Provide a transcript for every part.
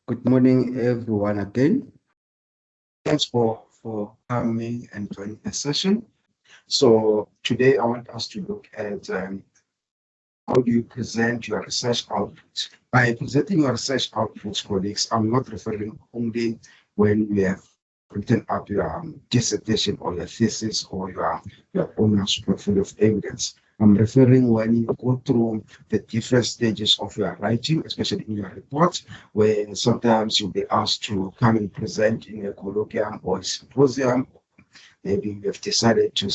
Good morning, everyone, again. Thanks for coming and joining the session. So today I want us to look at how do you present your research output. By presenting your research outputs, colleagues, I'm not referring only when you have written up your dissertation or your thesis or your owner's portfolio of evidence. I'm referring when you go through the different stages of your writing, especially in your report, where sometimes you'll be asked to come and present in a colloquium or a symposium. Maybe you have decided to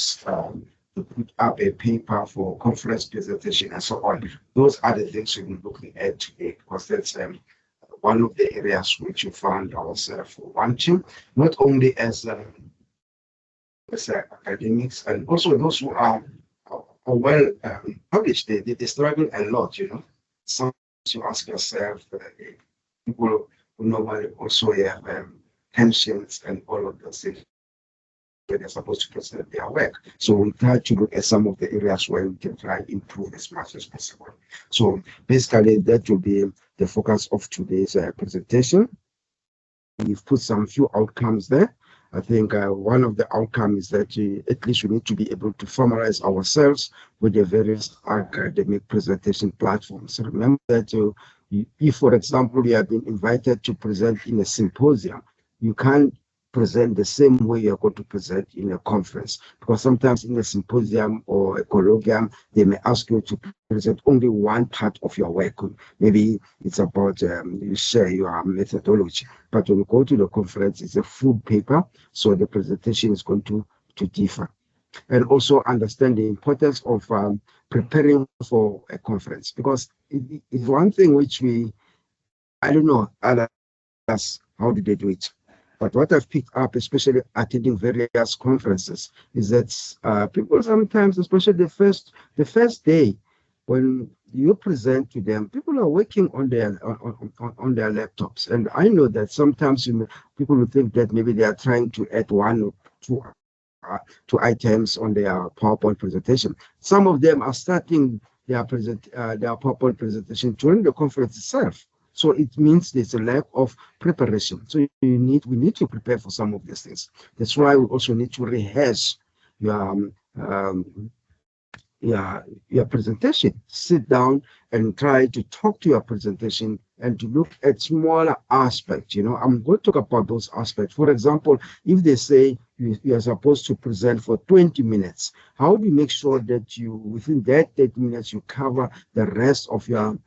put up a paper for conference presentation and so on. Those are the things we'll be looking at today because that's one of the areas which we found ourselves wanting, not only as academics and also those who are well published. They struggle a lot, you know. Sometimes you ask yourself, people who normally also have pensions and all of those things where they're supposed to present their work. So we try to look at some of the areas where we can try and improve as much as possible. So basically, that will be the focus of today's presentation. We've put some few outcomes there. I think one of the outcomes is that at least we need to be able to formalize ourselves with the various academic presentation platforms. So remember that if, for example, you have been invited to present in a symposium, you can't present the same way you're going to present in a conference, because sometimes in a symposium or a colloquium, they may ask you to present only one part of your work. Maybe it's about you share your methodology, but when you go to the conference, it's a full paper, so the presentation is going to differ. And also understand the importance of preparing for a conference, because it's one thing which I don't know others, how do they do it? But what I've picked up, especially attending various conferences, is that people sometimes, especially the first day, when you present to them, people are working on their laptops, and I know that sometimes people will think that maybe they are trying to add one or two items on their PowerPoint presentation. Some of them are starting their PowerPoint presentation during the conference itself. So it means there's a lack of preparation. So we need to prepare for some of these things. That's why we also need to rehearse your your presentation. Sit down and try to talk to your presentation and to look at smaller aspects. You know, I'm going to talk about those aspects. For example, if they say you are supposed to present for 20 minutes, how do you make sure that within that 30 minutes you cover the rest of your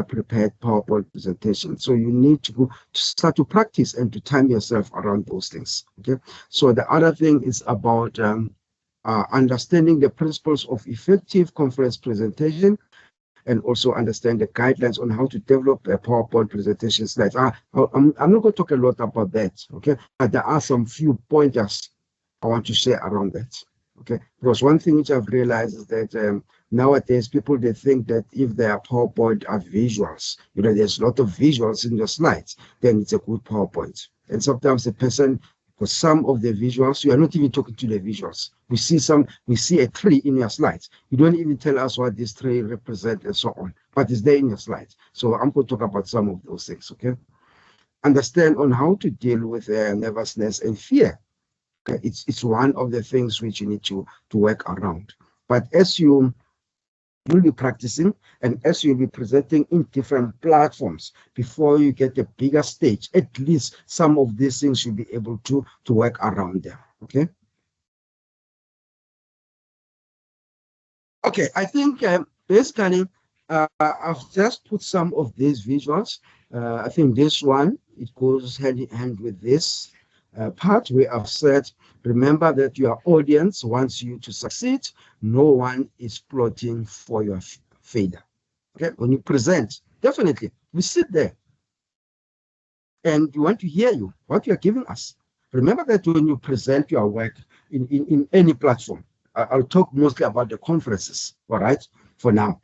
prepared PowerPoint presentation? So you need to start to practice and to time yourself around those things. Okay. So the other thing is about understanding the principles of effective conference presentation, and also understand the guidelines on how to develop a PowerPoint presentation slides. I'm not going to talk a lot about that. Okay. But there are some few pointers I want to share around that. Okay. Because one thing which I've realized is that nowadays, people, they think that if their PowerPoint are visuals, you know, there's a lot of visuals in your slides, then it's a good PowerPoint. And sometimes the person, for some of the visuals, you are not even talking to the visuals. We see a tree in your slides. You don't even tell us what this tree represents and so on, but it's there in your slides. So I'm going to talk about some of those things, okay? Understand on how to deal with nervousness and fear. Okay? It's one of the things which you need to work around. But as you'll be practicing, and as you'll be presenting in different platforms, before you get a bigger stage, at least some of these things you'll be able to work around them. Okay. Okay, I think basically I've just put some of these visuals. I think this one, it goes hand in hand with this part where I've said, remember that your audience wants you to succeed. No one is plotting for your failure. Okay, when you present, definitely we sit there and we want to hear you, what you're giving us. Remember that when you present your work in any platform, I'll talk mostly about the conferences, all right, for now.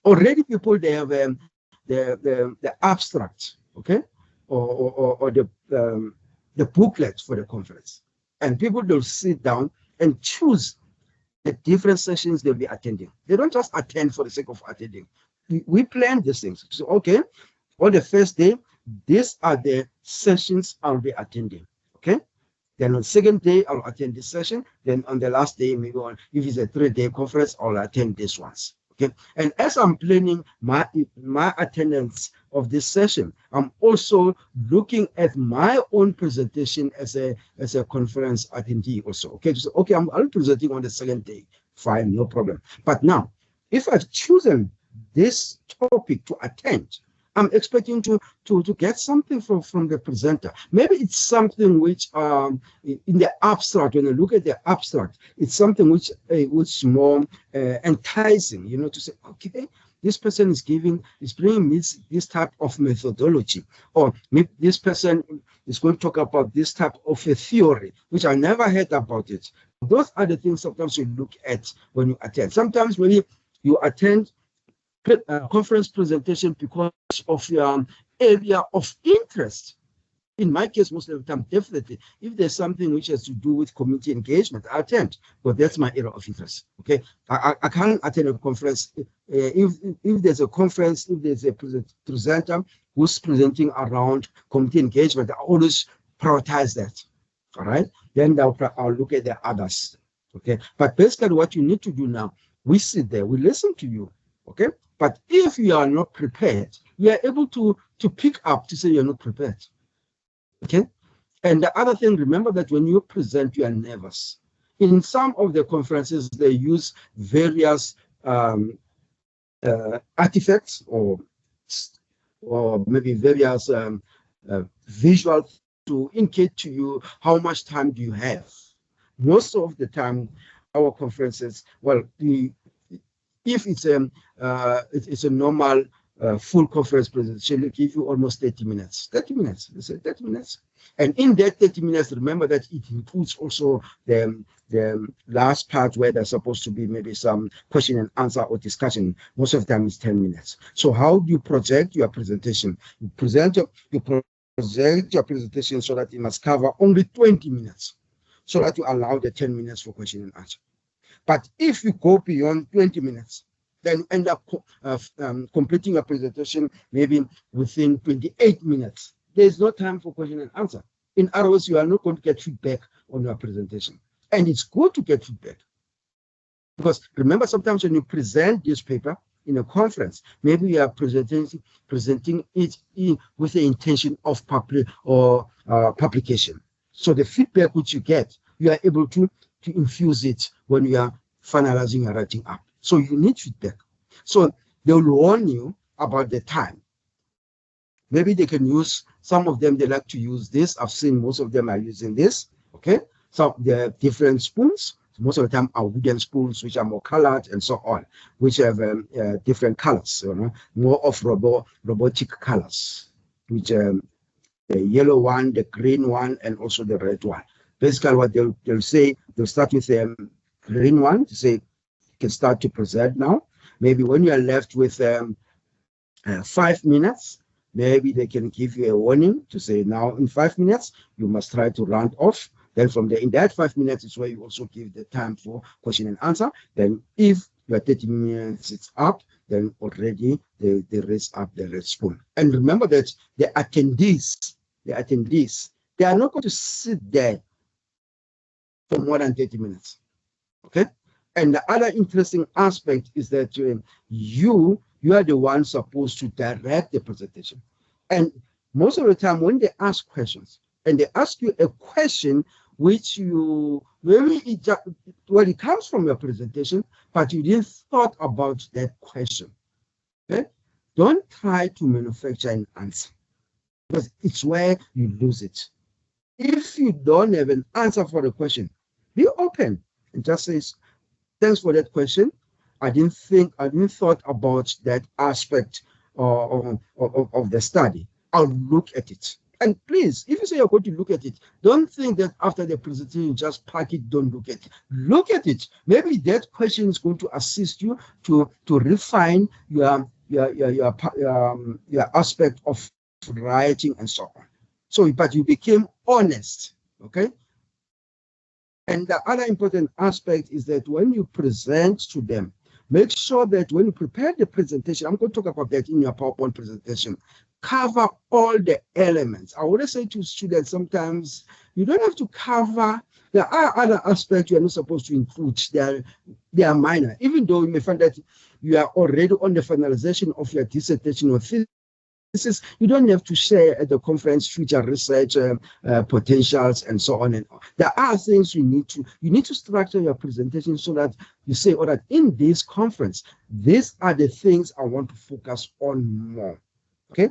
Already people, they have the abstract, okay, or the booklet for the conference. And people, they'll sit down and choose the different sessions they'll be attending. They don't just attend for the sake of attending. We plan these things. So, okay, on the first day, these are the sessions I'll be attending. Okay. Then on the second day, I'll attend this session. Then on the last day, maybe if it's a 3-day conference, I'll attend this ones. Okay. And as I'm planning my attendance of this session, I'm also looking at my own presentation as a conference attendee also. Okay. So, okay, I'll be presenting on the second day. Fine, no problem. But now, if I've chosen this topic to attend, I'm expecting to get something from the presenter. Maybe it's something which in the abstract, when you look at the abstract, it's something which more enticing, you know, to say, okay, this person is bringing this type of methodology, or maybe this person is going to talk about this type of a theory, which I never heard about it. Those are the things sometimes you look at when you attend. Sometimes when you attend conference presentation because of your area of interest. In my case, most of the time, definitely, if there's something which has to do with community engagement, I attend, but that's my area of interest. Okay, I can't attend a conference if there's a conference, if there's a presenter who's presenting around community engagement. I always prioritize that. All right, then I'll look at the others. Okay, but basically, what you need to do now, we sit there, we listen to you. Okay. But if you are not prepared, you are able to pick up to say you're not prepared. Okay? And the other thing, remember that when you present, you are nervous. In some of the conferences, they use various artifacts or maybe various visual to indicate to you how much time do you have. Most of the time, our conferences, well, if it's a normal full conference presentation, will give you almost 30 minutes. 30 minutes. They say 30 minutes. And in that 30 minutes, remember that it includes also the last part where there's supposed to be maybe some question and answer or discussion. Most of the time it's 10 minutes. So how do you project your presentation? You present your presentation so that it must cover only 20 minutes, so that you allow the 10 minutes for question and answer. But if you go beyond 20 minutes, then you end up completing your presentation maybe within 28 minutes. There's no time for question and answer. In other words, you are not going to get feedback on your presentation. And it's good to get feedback. Because remember, sometimes when you present this paper in a conference, maybe you are presenting it with the intention of publication. So the feedback which you get, you are able to infuse it when you are finalizing your writing up. So you need feedback. So they'll warn you about the time. Maybe they can use, some of them, they like to use this. I've seen most of them are using this. Okay. So they're different spoons. Most of the time are wooden spoons, which are more colored and so on, which have different colors, you know, more of robotic colors, which the yellow one, the green one, and also the red one. Basically, what they'll say, they'll start with the green one to say, you can start to present now. Maybe when you are left with 5 minutes, maybe they can give you a warning to say, now in 5 minutes, you must try to round off. Then from there, in that 5 minutes is where you also give the time for question and answer. Then if your 30 minutes is up, then already they raise up the red spoon. And remember that the attendees, they are not going to sit there for more than 30 minutes. Okay? And the other interesting aspect is that you are the one supposed to direct the presentation. And most of the time when they ask questions, and they ask you a question which you, maybe it comes from your presentation, but you didn't thought about that question. Okay? Don't try to manufacture an answer, because it's where you lose it. If you don't have an answer for the question, be open and just say, thanks for that question. I didn't thought about that aspect of the study. I'll look at it. And please, if you say you're going to look at it, don't think that after the presentation, you just pack it, don't look at it. Look at it. Maybe that question is going to assist you to refine your aspect of writing and so on. So, but you became honest, okay? And the other important aspect is that when you present to them, make sure that when you prepare the presentation, I'm going to talk about that in your PowerPoint presentation, cover all the elements. I would say to students sometimes you don't have to cover. There are other aspects you are not supposed to include. They are minor, even though you may find that you are already on the finalization of your dissertation or thesis. You don't have to share at the conference future research potentials and so on and on. There are things you need to structure your presentation so that you say, all right, in this conference, these are the things I want to focus on more. Okay.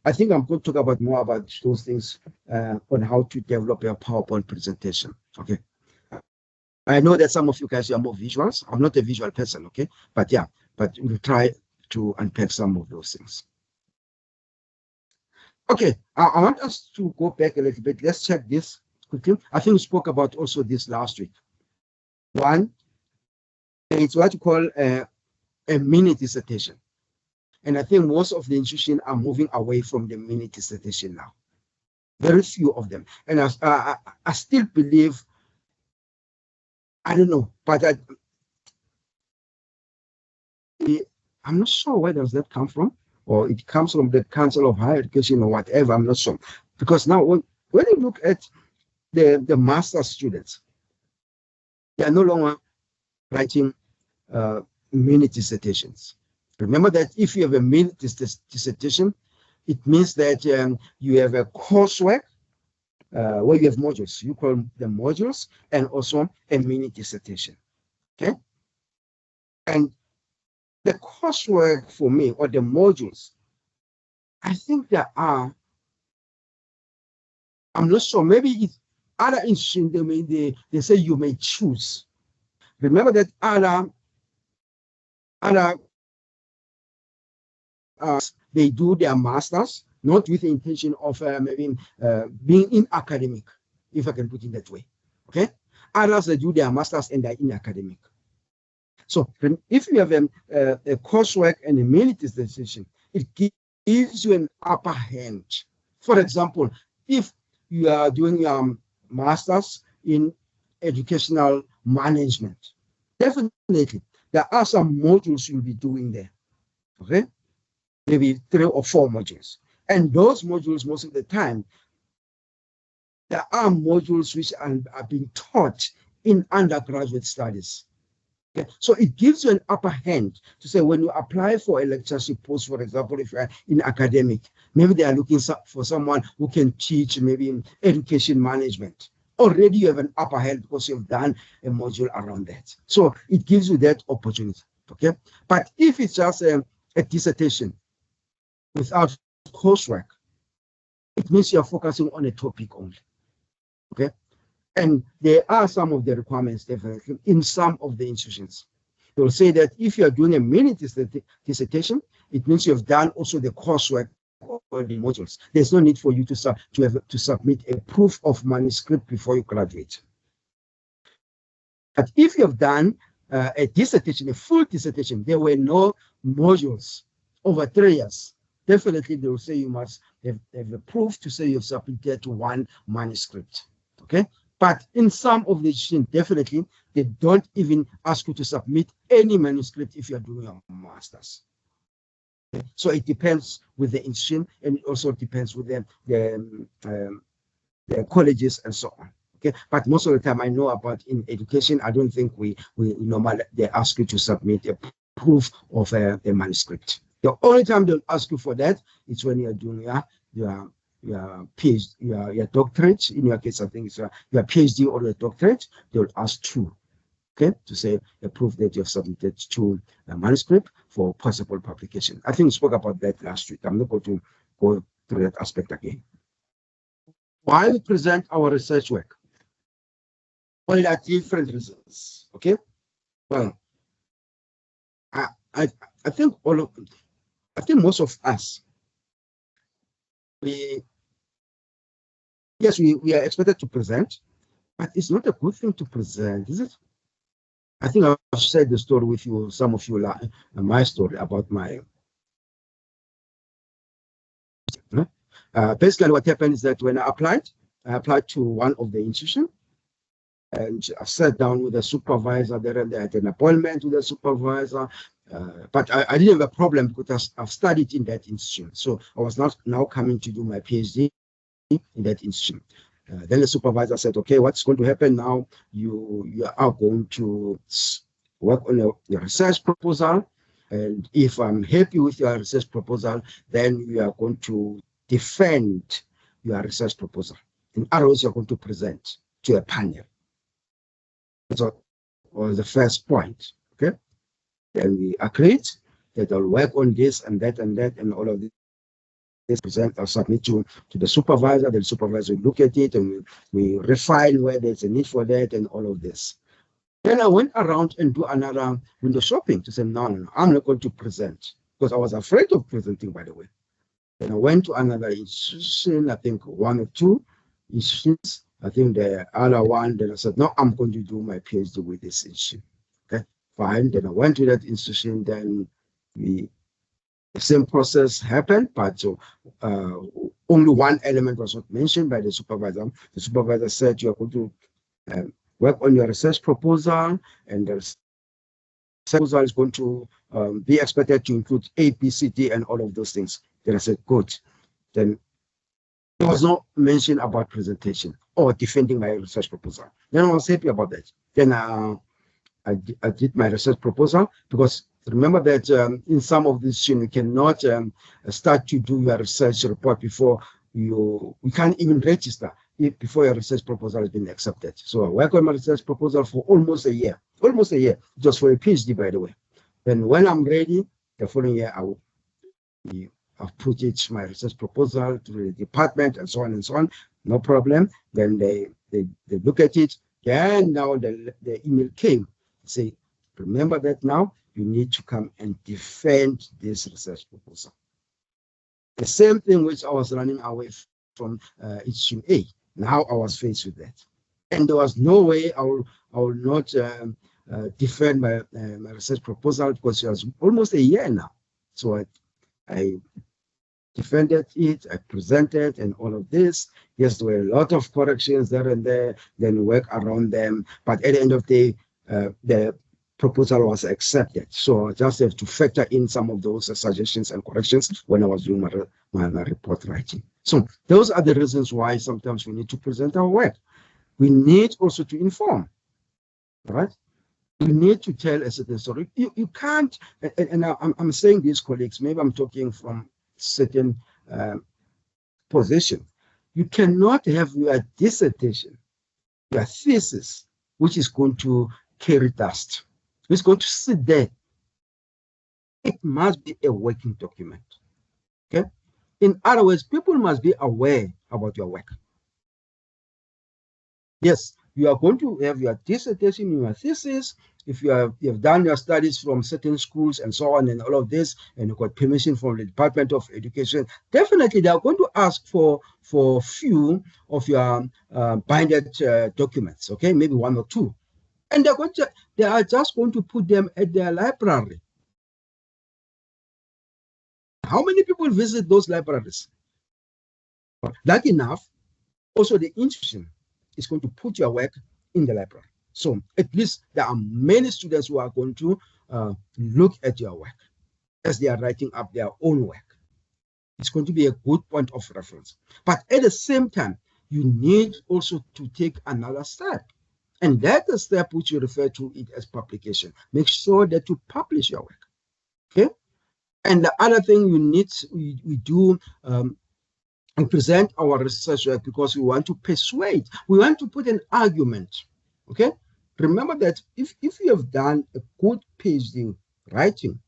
I think I'm going to talk about more about those things on how to develop your PowerPoint presentation. Okay. I know that some of you guys are more visuals. I'm not a visual person, okay? But yeah, but we'll try to unpack some of those things. Okay, I want us to go back a little bit. Let's check this quickly. I think we spoke about also this last week. One, it's what you call a mini dissertation. And I think most of the institutions are moving away from the mini dissertation now. Very few of them. And I still believe, I don't know, but I'm not sure where does that come from, or it comes from the Council of Higher Education or whatever, I'm not sure. Because now when you look at the master's students, they are no longer writing mini dissertations. Remember that if you have a mini dissertation, it means that you have a coursework where you have modules. You call them modules, and also a mini dissertation. Okay? And the coursework for me, or the modules, I think there are, I'm not sure, maybe it's other institutions, they say you may choose. Remember that they do their masters, not with the intention of maybe being in academic, if I can put it that way. Okay? Others, they do their masters and they're in academic. So if you have a coursework and a mini dissertation, it gives you an upper hand. For example, if you are doing your masters in educational management, definitely there are some modules you'll be doing there. Okay? Maybe 3 or 4 modules. And those modules, most of the time, there are modules which are being taught in undergraduate studies. Okay. So it gives you an upper hand to say when you apply for a lectureship post, for example, if you are in academic, maybe they are looking for someone who can teach maybe in education management. Already you have an upper hand because you've done a module around that. So it gives you that opportunity. Okay. But if it's just a dissertation without coursework, it means you're focusing on a topic only. Okay. And there are some of the requirements definitely in some of the institutions. They will say that if you are doing a mini dissertation, it means you have done also the coursework or the modules. There's no need for you to submit a proof of manuscript before you graduate. But if you have done a dissertation, a full dissertation, there were no modules over 3 years, definitely they will say you must have a proof to say you've submitted 1 manuscript. Okay? But in some of the institutions, definitely, they don't even ask you to submit any manuscript if you're doing your master's. Okay? So it depends with the institution, and it also depends with the colleges and so on. Okay, but most of the time I know about in education, I don't think we normally they ask you to submit a proof of a manuscript. The only time they'll ask you for that is when you're doing your PhD, your doctorate. In your case, I think it's your PhD or your doctorate. They'll ask 2, okay, to say a proof that you have submitted to a manuscript for possible publication. I think we spoke about that last week. I'm not going to go through that aspect again. Why we present our research work? Well, there are different reasons. Okay, well, I think most of us, we are expected to present, but it's not a good thing to present, is it? I think I've shared the story with you, some of you, my story about my. Basically, what happened is that when I applied to one of the institutions, and I sat down with the supervisor there, and they had an appointment with the supervisor. But I didn't have a problem because I've studied in that institution. So I was not now coming to do my PhD in that institution. Then the supervisor said, okay, what's going to happen now? You are going to work on your research proposal. And if I'm happy with your research proposal, then you are going to defend your research proposal. In other words, you're going to present to a panel. So was the first point. Okay. Then we agreed that I'll work on this and that and all of this. Present or submit to the supervisor. The supervisor will look at it and we refine where there's a need for that and all of this. Then I went around and do another window shopping to say, no, I'm not going to present because I was afraid of presenting, by the way. Then I went to another institution, I think one or two institutions. I think the other one, then I said, no, I'm going to do my PhD with this institution. Okay, fine. Then I went to that institution, then the same process happened, but only one element was not mentioned by the supervisor. The supervisor said you are going to work on your research proposal, and the research proposal is going to be expected to include A, B, C, D, and all of those things. Then I said, good. Then there was no mention about presentation or defending my research proposal. Then I was happy about that. Then I did my research proposal because remember that in some of these you cannot start to do your research report before you can't even register before your research proposal has been accepted. So I worked on my research proposal for almost a year, just for a PhD, by the way. Then when I'm ready, the following year I'll put my research proposal to the department and so on, no problem. Then they look at it. Then now the email came, say, remember that now you need to come and defend this research proposal. The same thing which I was running away from institution A. Now I was faced with that. And there was no way I will not defend my research proposal because it was almost a year now. So I defended it, I presented and all of this. Yes, there were a lot of corrections there and there, then work around them. But at the end of the day, the proposal was accepted. So I just have to factor in some of those suggestions and corrections when I was doing my report writing. So those are the reasons why sometimes we need to present our work. We need also to inform, right? We need to tell a certain story. You can't, and I'm saying these colleagues, maybe I'm talking from certain position. You cannot have your dissertation, your thesis, which is going to carry dust. It's going to sit there. It must be a working document. Okay? In other words, people must be aware about your work. Yes, you are going to have your dissertation, your thesis. If you have done your studies from certain schools and so on and all of this, and you got permission from the Department of Education, definitely they are going to ask for few of your binded documents, okay, maybe one or two. And they are just going to put them at their library. How many people visit those libraries? Like enough, also the institution is going to put your work in the library. So at least there are many students who are going to look at your work as they are writing up their own work. It's going to be a good point of reference. But at the same time, you need also to take another step. And that's the step which you refer to it as publication. Make sure that you publish your work. Okay? And the other thing we do and present our research work because we want to persuade. We want to put an argument. Okay? Remember that if you have done a good PhD writing,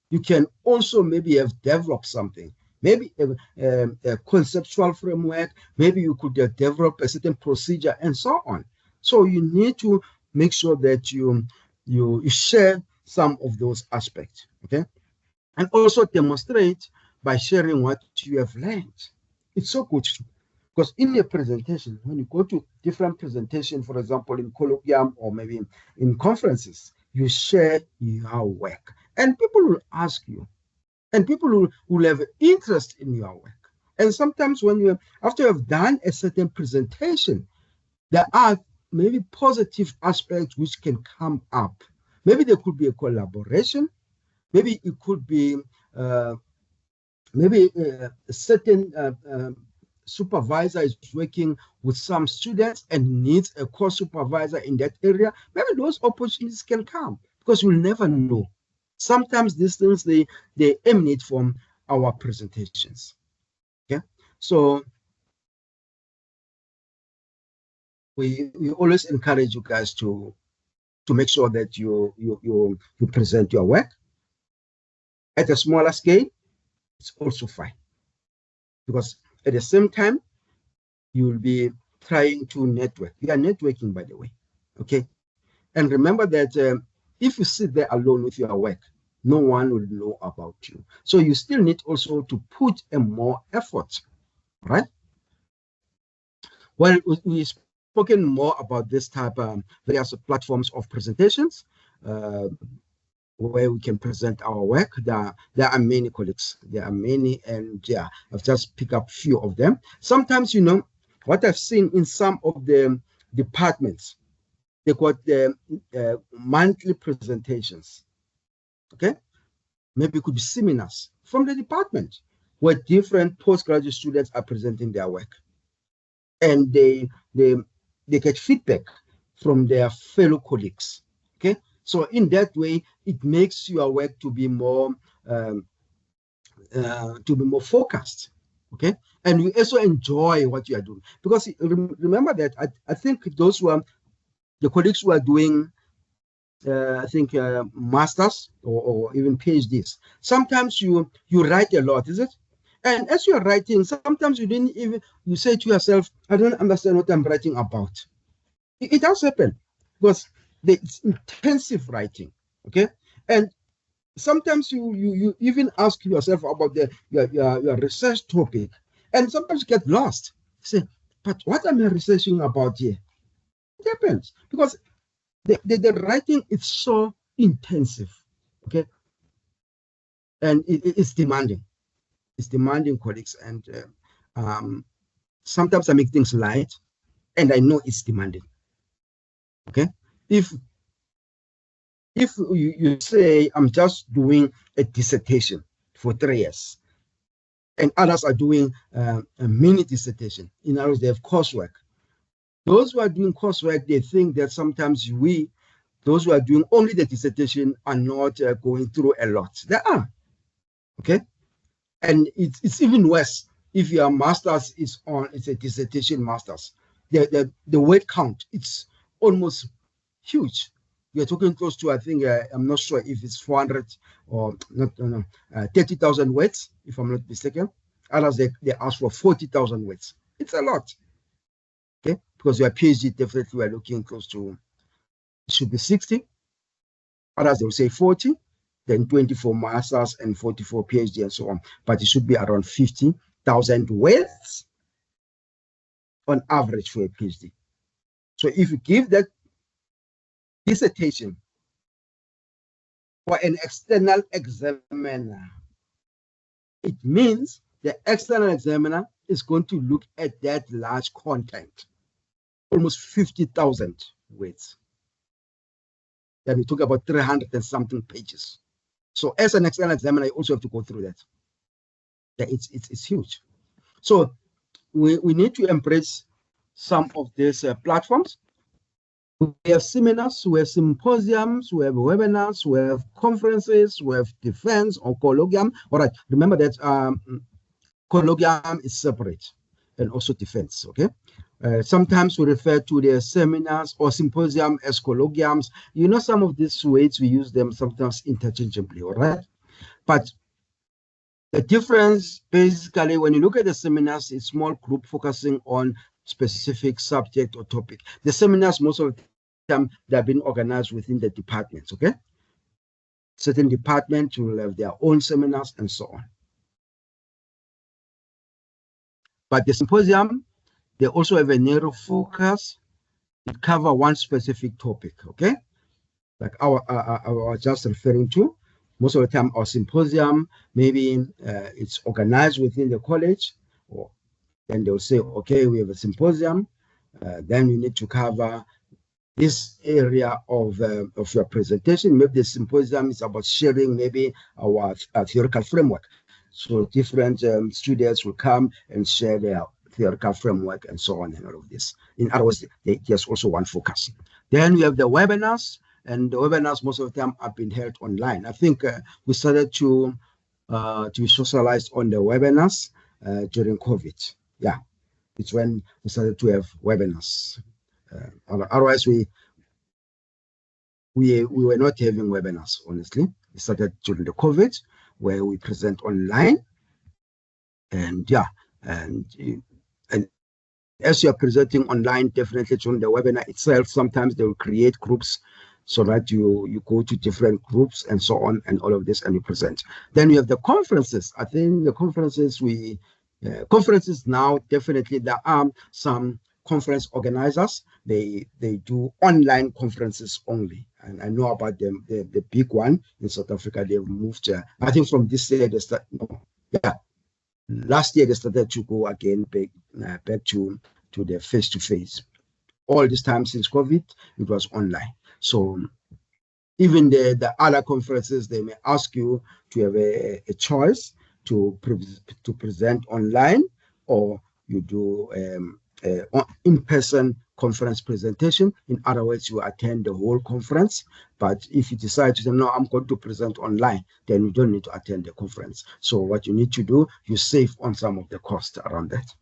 you can also maybe have developed something. Maybe a conceptual framework. Maybe you could develop a certain procedure and so on. So you need to make sure that you share some of those aspects, okay? And also demonstrate by sharing what you have learned. It's so good because in a presentation, when you go to different presentation, for example, in colloquium or maybe in conferences, you share your work. And people will ask you, and people will have interest in your work. And sometimes after you have done a certain presentation, there are maybe positive aspects which can come up. Maybe there could be a collaboration. Maybe it could be maybe a certain supervisor is working with some students and needs a co-supervisor in that area. Maybe those opportunities can come because we'll never know. Sometimes these things they emanate from our presentations. Okay, so we always encourage you guys to make sure that you present your work at a smaller scale. It's also fine because at the same time you will be trying to network. We are networking, by the way. Okay, and remember that if you sit there alone with your work, no one will know about you. So you still need also to put a more effort, right? Well, we've spoken more about this type of various platforms of presentations where we can present our work. There are many colleagues. There are many, and yeah, I've just picked up a few of them. Sometimes, what I've seen in some of the departments, they got the monthly presentations. Okay, maybe it could be seminars from the department where different postgraduate students are presenting their work, and they get feedback from their fellow colleagues. Okay, so in that way, it makes your work to be more focused. Okay, and you also enjoy what you are doing because remember that I think those who are the colleagues who are doing I think masters or even PhDs. Sometimes you write a lot, is it? And as you are writing, sometimes you say to yourself, I don't understand what I'm writing about. It does happen because it's intensive writing, okay? And sometimes you even ask yourself about your research topic, and sometimes you get lost. You say, but what am I researching about here? It happens because the writing is so intensive, okay, and it's demanding. It's demanding, colleagues, and sometimes I make things light, and I know it's demanding. Okay, if you say I'm just doing a dissertation for 3 years, and others are doing a mini dissertation, in other words, they have coursework. Those who are doing coursework, they think that sometimes those who are doing only the dissertation are not going through a lot. They are, okay? And it's even worse if your master's it's a dissertation master's. The word count, it's almost huge. You're talking close to, I think, I'm not sure if it's 400 or not, 30,000 words, if I'm not mistaken. Others, they ask for 40,000 words. It's a lot, okay? Because your PhD, definitely we're looking close to, it should be 60. Others, they will say 40, then 24 masters and 44 PhD and so on. But it should be around 50,000 words on average for a PhD. So if you give that dissertation for an external examiner, it means the external examiner is going to look at that large content, almost 50,000 words. Then we talk about 300 and something pages. So as an external examiner, you also have to go through that. Yeah, it's huge. So we need to embrace some of these platforms. We have seminars, we have symposiums, we have webinars, we have conferences, we have defense or colloquium. All right, remember that colloquium is separate and also defense, okay? Sometimes we refer to the seminars or symposium as colloquiums. Some of these words, we use them sometimes interchangeably, all right? But the difference, basically, when you look at the seminars, it's small group focusing on specific subject or topic. The seminars, most of the time, they've been organized within the departments, okay? Certain departments will have their own seminars and so on. But the symposium, they also have a narrow focus. It covers one specific topic, okay? Like I was just referring to. Most of the time, our symposium, maybe it's organized within the college, or then they'll say, okay, we have a symposium, then we need to cover this area of your presentation. Maybe the symposium is about sharing maybe our theoretical framework. So different students will come and share their theoretical framework and so on and all of this. In other words, there's also one focus. Then we have the webinars, and the webinars most of the time have been held online. I think we started to be socialized on the webinars during COVID. Yeah, it's when we started to have webinars. Otherwise, we were not having webinars, honestly. We started during the COVID, where we present online. And yeah, and as you're presenting online, definitely during the webinar itself, sometimes they will create groups so that you go to different groups and so on and all of this, and you present. Then you have the conferences. I think the conferences conferences now, definitely there are some conference organizers. They do online conferences only, and I know about them. The big one in South Africa, they've moved. I think from this year they start. Yeah, last year they started to go again back to the face-to-face. All this time since COVID, it was online. So even the other conferences, they may ask you to have a choice to present online, or you do in-person conference presentation. In other words, you attend the whole conference. But if you decide to say, no, I'm going to present online, then you don't need to attend the conference. So what you need to do, you save on some of the cost around that.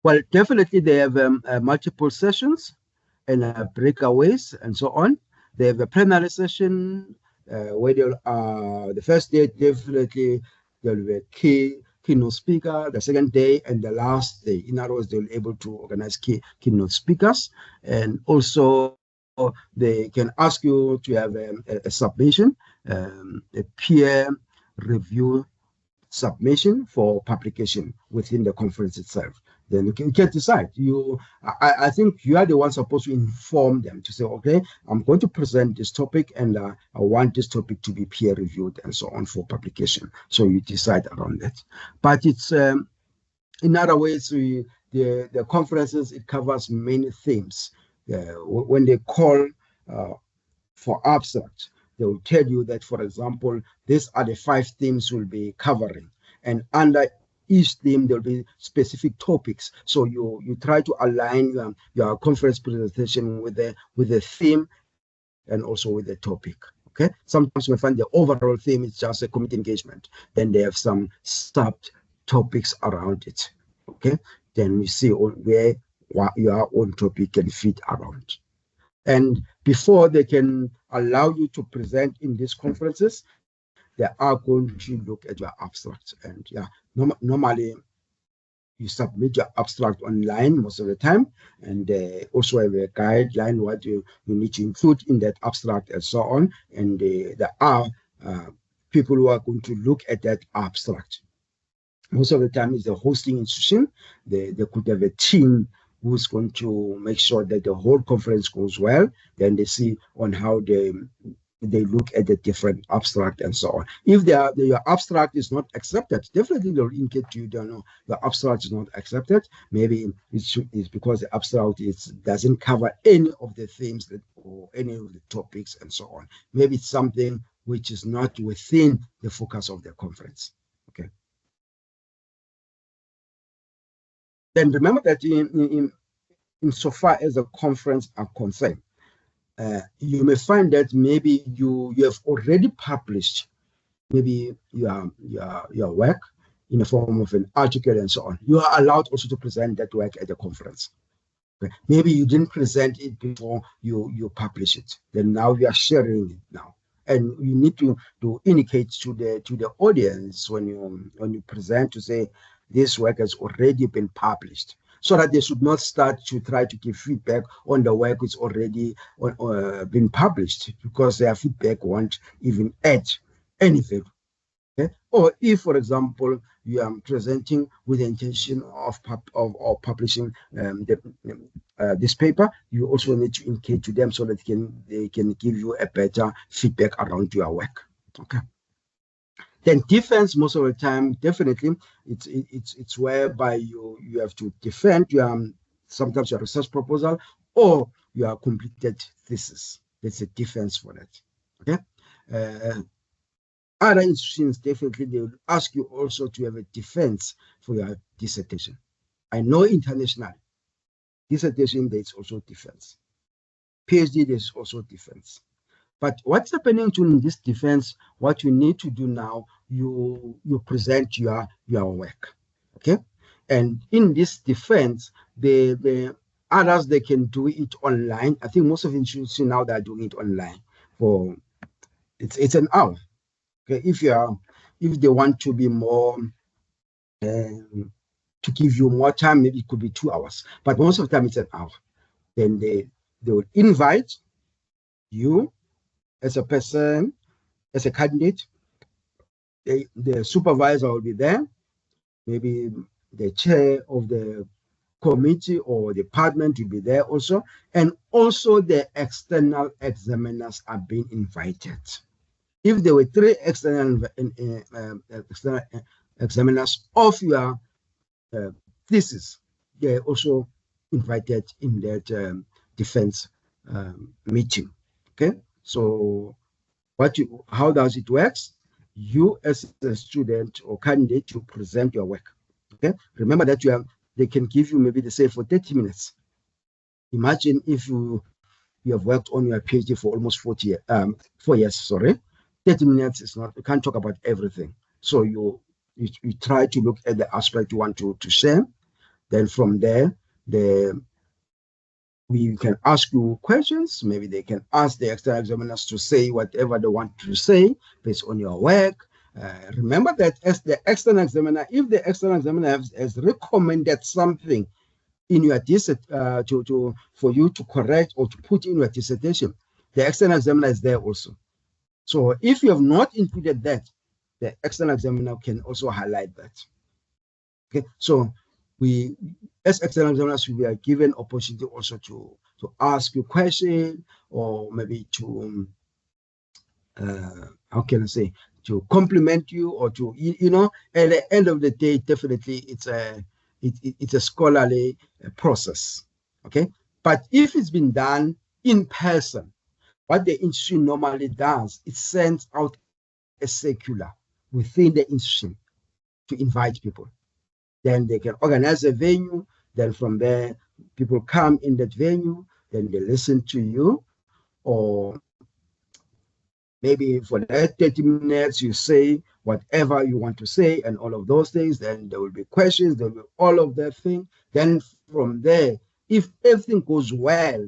Well, definitely they have multiple sessions and breakaways and so on. They have a plenary session where the first day, definitely there will be a keynote speaker, the second day and the last day. In other words, they'll be able to organize keynote speakers. And also they can ask you to have a submission, a peer review submission for publication within the conference itself. Then you can decide. I think you are the one supposed to inform them to say, okay, I'm going to present this topic, and I want this topic to be peer reviewed and so on for publication. So you decide around that. But it's in other ways, the conferences, it covers many themes. When they call for abstract, they will tell you that, for example, these are the 5 themes we'll be covering. And under each theme, there'll be specific topics. So you try to align your conference presentation with the theme and also with the topic. Okay. Sometimes we find the overall theme is just a community engagement. Then they have some sub topics around it. Okay. Then we see where your own topic can fit around. And before they can allow you to present in these conferences, they are going to look at your abstract. And yeah, normally you submit your abstract online most of the time, and also have a guideline what you need to include in that abstract and so on. And there are people who are going to look at that abstract. Most of the time it's the hosting institution. They could have a team who's going to make sure that the whole conference goes well. Then they see on how they look at the different abstract and so on. If your abstract is not accepted, definitely they'll indicate to you, your abstract is not accepted. Maybe it's because the abstract doesn't cover any of the themes or any of the topics and so on. Maybe it's something which is not within the focus of the conference. Okay. Then remember that in so far as the conference are concerned, you may find that maybe you have already published maybe your work in the form of an article and so on. You are allowed also to present that work at the conference. Okay. Maybe you didn't present it before you publish it. Then now you are sharing it now. And you need to indicate to the audience when you present to say this work has already been published, so that they should not start to try to give feedback on the work which already been published, because their feedback won't even add any value. Okay? Or if, for example, you are presenting with the intention of publishing this paper, you also need to indicate to them so that they can give you a better feedback around your work. Okay. Then defense, most of the time, definitely, it's whereby you have to defend sometimes your research proposal, or your completed thesis. That's a defense for that. Okay. Other institutions definitely they will ask you also to have a defense for your dissertation. I know international dissertation there is also defense. PhD there is also defense. But what's happening during this defense? What you need to do now, you present your work, okay? And in this defense, the others they can do it online. I think most of the institutions now they are doing it online. For it's an hour. Okay, if they want to be more to give you more time, maybe it could be 2 hours. But most of the time it's an hour. Then they will invite you as a person, as a candidate. The supervisor will be there, maybe the chair of the committee or department will be there also, and also the external examiners are being invited. If there were 3 external examiners of your thesis, they're also invited in that defense meeting. Okay, so how does it work? You as a student or candidate, you present your work. Okay, remember that they can give you maybe they say for 30 minutes. Imagine if you have worked on your PhD for almost 4 years, sorry. 30 minutes is not, you can't talk about everything. So you try to look at the aspect you want to share. Then from there, we can ask you questions. Maybe they can ask the external examiners to say whatever they want to say based on your work. Remember that as the external examiner, if the external examiner has recommended something in your for you to correct or to put in your dissertation, the external examiner is there also. So if you have not included that, the external examiner can also highlight that. Okay, so we, as external examiners, we are given opportunity also to ask you question, or maybe to how can I say, to compliment you, or to at the end of the day, definitely it's a scholarly process. Okay, but if it's been done in person, what the institution normally does, it sends out a circular within the institution to invite people. Then they can organize a venue. Then from there, people come in that venue. Then they listen to you, or maybe for that 30 minutes, you say whatever you want to say and all of those things. Then there will be questions. There will be all of that thing. Then from there, if everything goes well,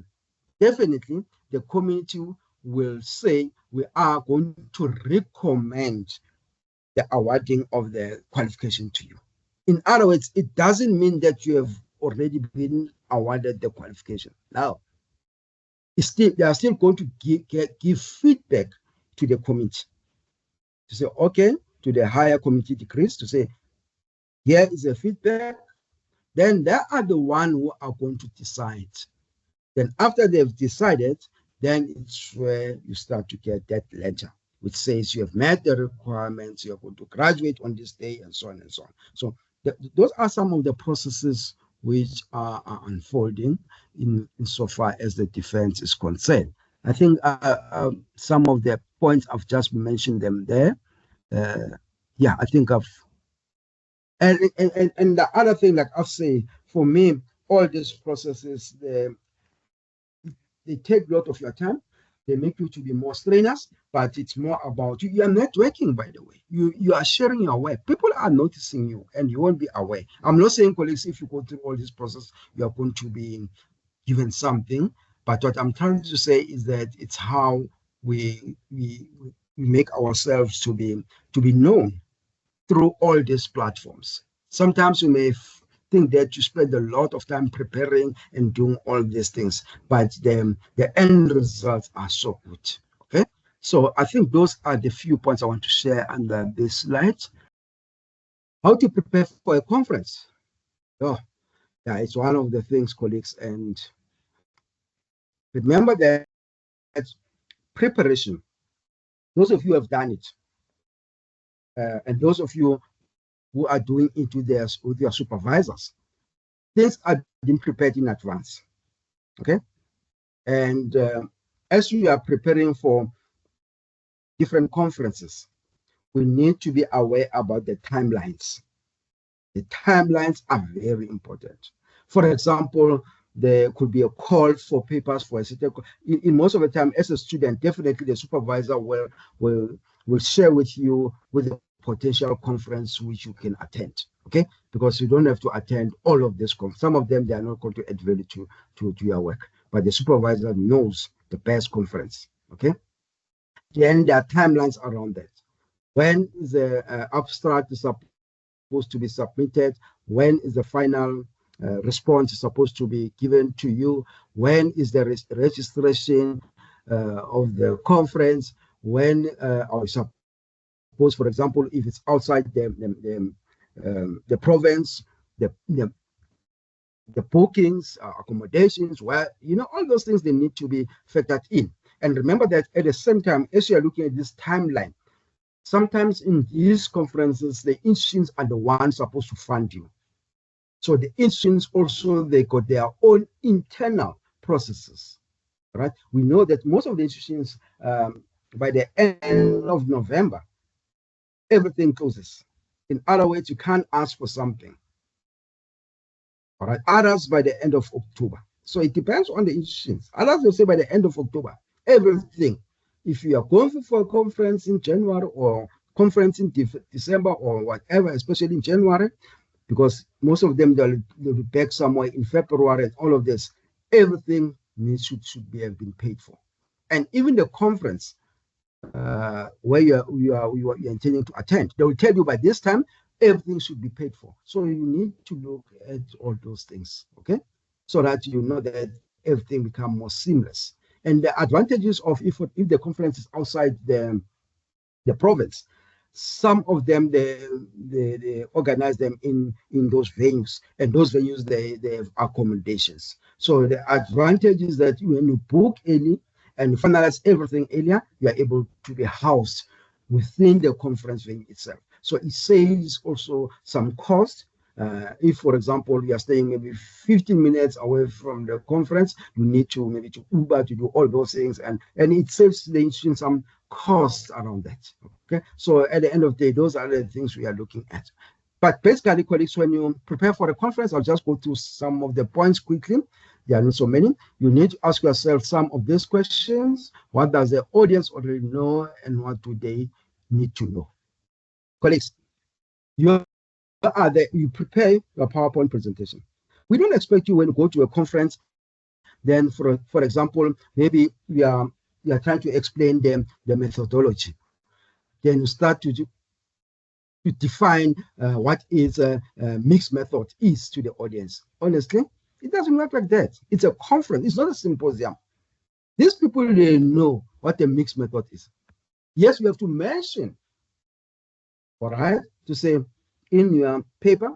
definitely the community will say we are going to recommend the awarding of the qualification to you. In other words, it doesn't mean that you have already been awarded the qualification. Now, they are still going to give feedback to the committee to say, okay, to the higher committee degrees, to say, here is the feedback. Then they are the one who are going to decide. Then after they've decided, then it's where you start to get that letter, which says you have met the requirements, you're going to graduate on this day, and so on and so on. So those are some of the processes which are unfolding insofar as the defense is concerned. I think some of the points I've just mentioned them there. Yeah, I think and the other thing, like I've said, for me, all these processes, they take a lot of your time. They make you to be more strenuous, but it's more about you. You are networking, by the way. You are sharing your work. People are noticing you, and you won't be aware. I'm not saying, colleagues, if you go through all this process, you are going to be given something. But what I'm trying to say is that it's how we make ourselves to be known through all these platforms. Sometimes you may think that you spend a lot of time preparing and doing all these things, but the end results are so good. Okay, so I think those are the few points I want to share under this slide. How to prepare for a conference? Oh, yeah, it's one of the things, colleagues, and remember that preparation. Those of you who have done it, and those of you who are doing it with your supervisors, things are being prepared in advance. Okay, And as we are preparing for different conferences, we need to be aware about the timelines. The timelines are very important. For example, there could be a call for papers for a certain. In most of the time, as a student, definitely the supervisor will will share with you with a potential conference which you can attend. Okay, because you don't have to attend all of this. Some of them they are not going to add value to your work, but the supervisor knows the best conference. Okay, then there are timelines around that. When is the abstract is supposed to be submitted? When is the final response supposed to be given to you? When is the registration of the conference? When, or suppose, for example, if it's outside the province, the the bookings, accommodations, where, all those things, they need to be factored in. And remember that at the same time, as you are looking at this timeline, sometimes in these conferences, the institutions are the ones supposed to fund you. So the institutions also, they got their own internal processes, right? We know that most of the institutions, by the end of November, everything closes. In other words, you can't ask for something. All right. Others by the end of October. So it depends on the institutions. Others will say by the end of October, everything. If you are going for a conference in January or conference in December or whatever, especially in January, because most of them they'll be back somewhere in February and all of this, everything should have been paid for. And even the conference where you're intending to attend, they will tell you by this time everything should be paid for. So you need to look at all those things, okay? So that you know that everything becomes more seamless. And the advantages of if the conference is outside the province, some of them they organize them in those venues, and those venues they have accommodations. So the advantage is that when you book early and finalize everything earlier, you are able to be housed within the conference venue itself. So it saves also some cost. If, for example, you are staying maybe 15 minutes away from the conference, you need to maybe to Uber to do all those things, and it saves the institution some costs around that. Okay, so at the end of the day, those are the things we are looking at. But basically, colleagues, when you prepare for the conference, I'll just go through some of the points quickly. There are not so many. You need to ask yourself some of these questions. What does the audience already know, and what do they need to know? Colleagues, you prepare your PowerPoint presentation. We don't expect you when you go to a conference, then for example, maybe you are trying to explain them the methodology. Then you start to define what is a mixed method is to the audience. Honestly, it doesn't work like that. It's a conference. It's not a symposium. These people, they know what a mixed method is. Yes, you have to mention, all right, to say in your paper,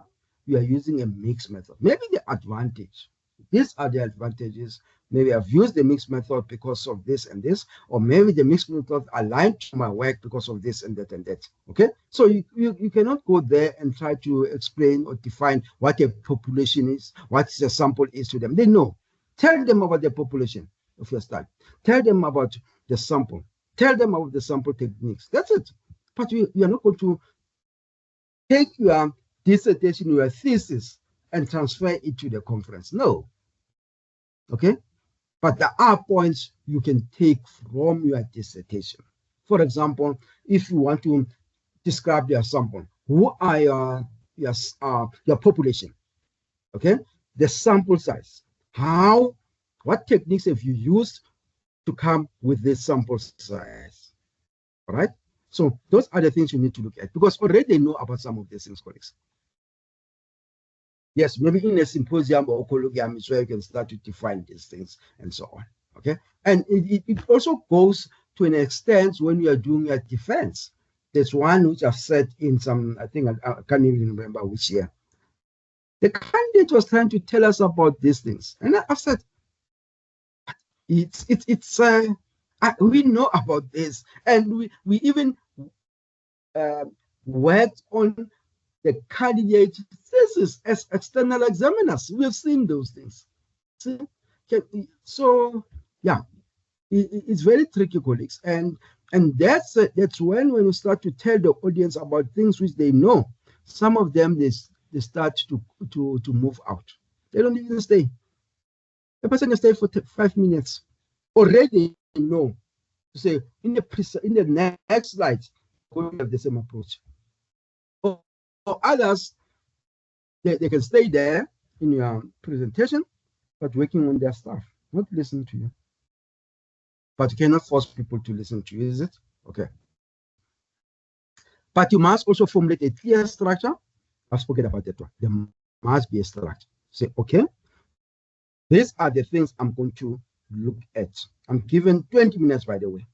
you are using a mixed method. Maybe the advantage, these are the advantages. Maybe I've used the mixed method because of this and this, or maybe the mixed method aligned to my work because of this and that and that. Okay, so you cannot go there and try to explain or define what a population is, what the sample is to them. They know. Tell them about the population of your study. Tell them about the sample. Tell them about the sample techniques. That's it. But you are not going to take your dissertation, your thesis, and transfer it to the conference. No. Okay? But there are points you can take from your dissertation. For example, if you want to describe your sample, who are your population? Okay? The sample size. What techniques have you used to come with this sample size? All right? So those are the things you need to look at, because already they know about some of these things, colleagues. Yes, maybe in a symposium or colloquium is where you can start to define these things and so on. Okay, and it also goes to an extent when you are doing a defense. There's one which I've said in some, I think I can't even remember which year. The candidate was trying to tell us about these things, and I said, we know about this, and we even worked on the candidate thesis as external examiners. We have seen those things. See? So yeah, it's very tricky, colleagues, and that's when you start to tell the audience about things which they know. Some of them they start to move out. They don't even stay. The person can stay for 5 minutes. Already know to say in the next slide, we're going to have the same approach. For others, they can stay there in your presentation, but working on their stuff, not listening to you. But you cannot force people to listen to you, is it? Okay. But you must also formulate a clear structure. I've spoken about that one. There must be a structure. Say, okay, these are the things I'm going to look at. I'm given 20 minutes, by the way.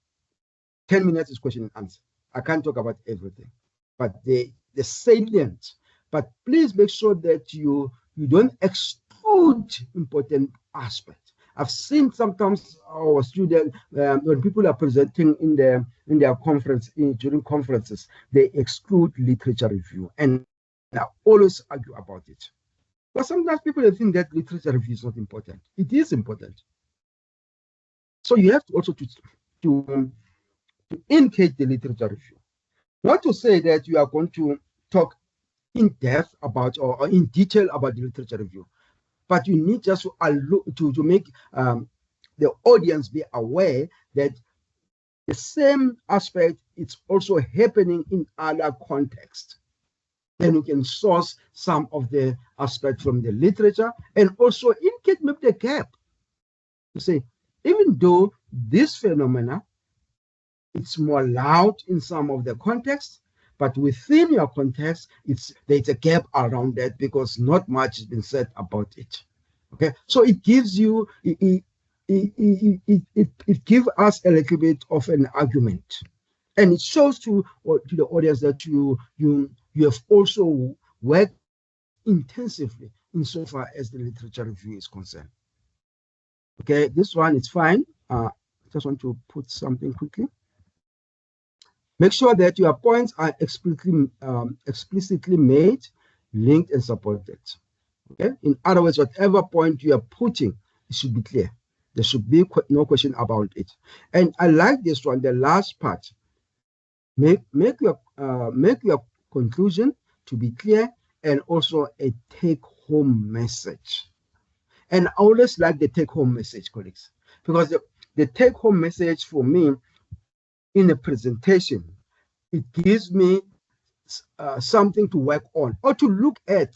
10 minutes is question and answer. I can't talk about everything, but the salient. But please make sure that you don't exclude important aspects. I've seen sometimes our students, when people are presenting in their conference, during conferences, they exclude literature review. And I always argue about it. But sometimes people think that literature review is not important. It is important. So you have to also to indicate the literature review. Not to say that you are going to talk in depth about or in detail about the literature review, but you need just to make the audience be aware that the same aspect is also happening in other contexts. Then you can source some of the aspects from the literature and also indicate maybe the gap. To say, even though this phenomena, it's more loud in some of the contexts, but within your context, there's a gap around that because not much has been said about it. Okay, so it gives you it gives us a little bit of an argument, and it shows to the audience that you have also worked intensively insofar as the literature review is concerned. Okay, this one is fine. Just want to put something quickly. Make sure that your points are explicitly made, linked, and supported. Okay. In other words, whatever point you are putting, it should be clear. There should be no question about it. And I like this one, the last part. Make your conclusion to be clear and also a take-home message. And I always like the take-home message, colleagues, because the take-home message for me in a presentation, it gives me something to work on or to look at.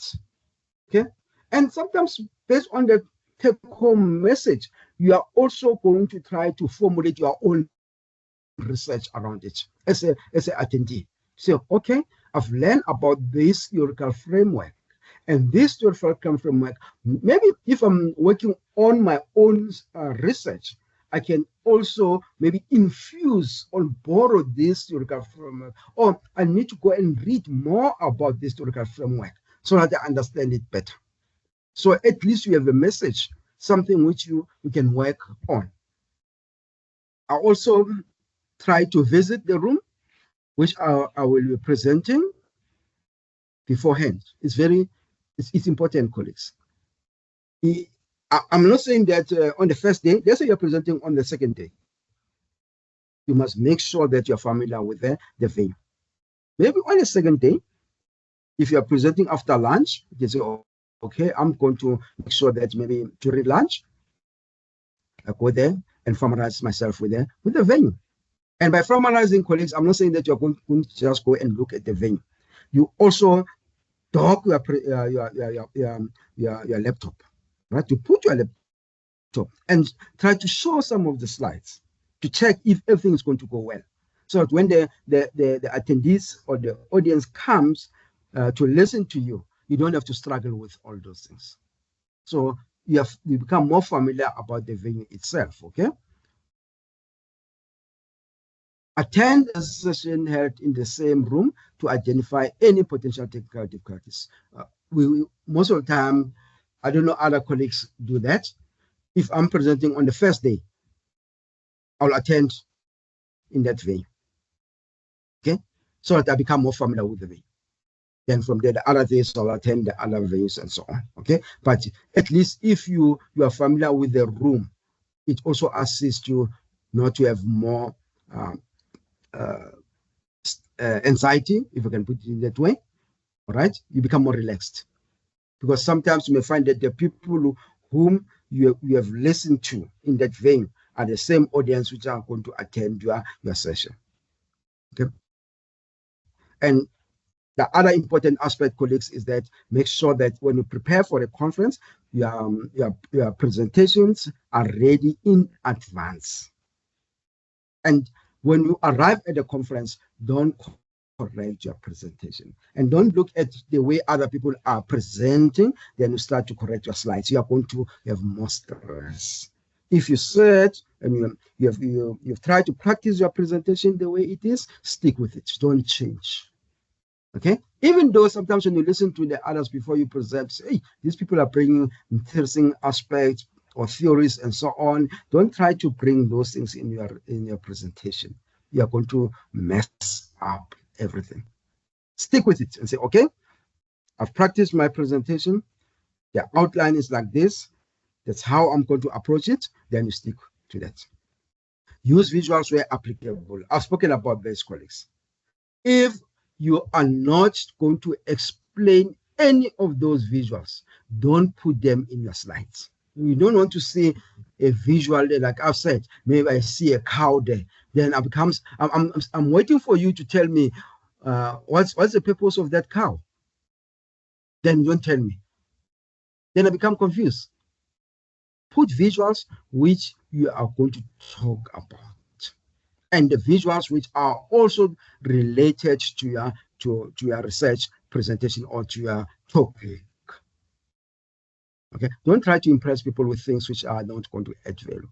Okay, and sometimes based on the take-home message, you are also going to try to formulate your own research around it as an attendee. So, okay, I've learned about this theoretical framework, and this theoretical framework, maybe if I'm working on my own research, I can also maybe infuse or borrow this theoretical framework, or I need to go and read more about this theoretical framework so that I understand it better. So at least you have a message, something which you can work on. I also try to visit the room, which I will be presenting beforehand. It's important, colleagues. I'm not saying that on the first day, let's say you're presenting on the second day. You must make sure that you're familiar with the venue. Maybe on the second day, if you're presenting after lunch, you say, oh, okay, I'm going to make sure that maybe during lunch, I go there and familiarize myself with the venue. And by familiarizing, colleagues, I'm not saying that you're going to just go and look at the venue. You also dock your laptop, right? To put your laptop and try to show some of the slides to check if everything is going to go well. So that when the attendees or the audience comes to listen to you, you don't have to struggle with all those things. So you become more familiar about the venue itself, okay? Attend a session held in the same room to identify any potential technical difficulties. Most of the time, I don't know other colleagues do that. If I'm presenting on the first day, I'll attend in that venue, okay? So that I become more familiar with the venue. Then from there, the other days I'll attend the other venues and so on, okay? But at least if you are familiar with the room, It also assists you not to have more anxiety, if you can put it in that way. All right, you become more relaxed, because sometimes you may find that the people whom you have listened to in that vein are the same audience which are going to attend your session. Okay. And the other important aspect, colleagues, is that make sure that when you prepare for a conference, your presentations are ready in advance. And when you arrive at the conference, don't correct your presentation. And don't look at the way other people are presenting, then you start to correct your slides. You are going to have more stress. If you said and you've tried to practice your presentation the way it is, stick with it. Don't change. Okay, even though sometimes when you listen to the others before you present, say, hey, these people are bringing interesting aspects or theories and so on. Don't try to bring those things in your presentation. You are going to mess up everything. Stick with it and say, okay, I've practiced my presentation. The outline is like this. That's how I'm going to approach it. Then you stick to that. Use visuals where applicable. I've spoken about this, colleagues. If you are not going to explain any of those visuals, don't put them in your slides. You don't want to see a visual there, like I've said, maybe I see a cow there. Then I'm waiting for you to tell me what's the purpose of that cow. Then don't tell me. Then I become confused. Put visuals which you are going to talk about, and the visuals which are also related to your research presentation or to your topic. Okay, don't try to impress people with things which are not going to add value.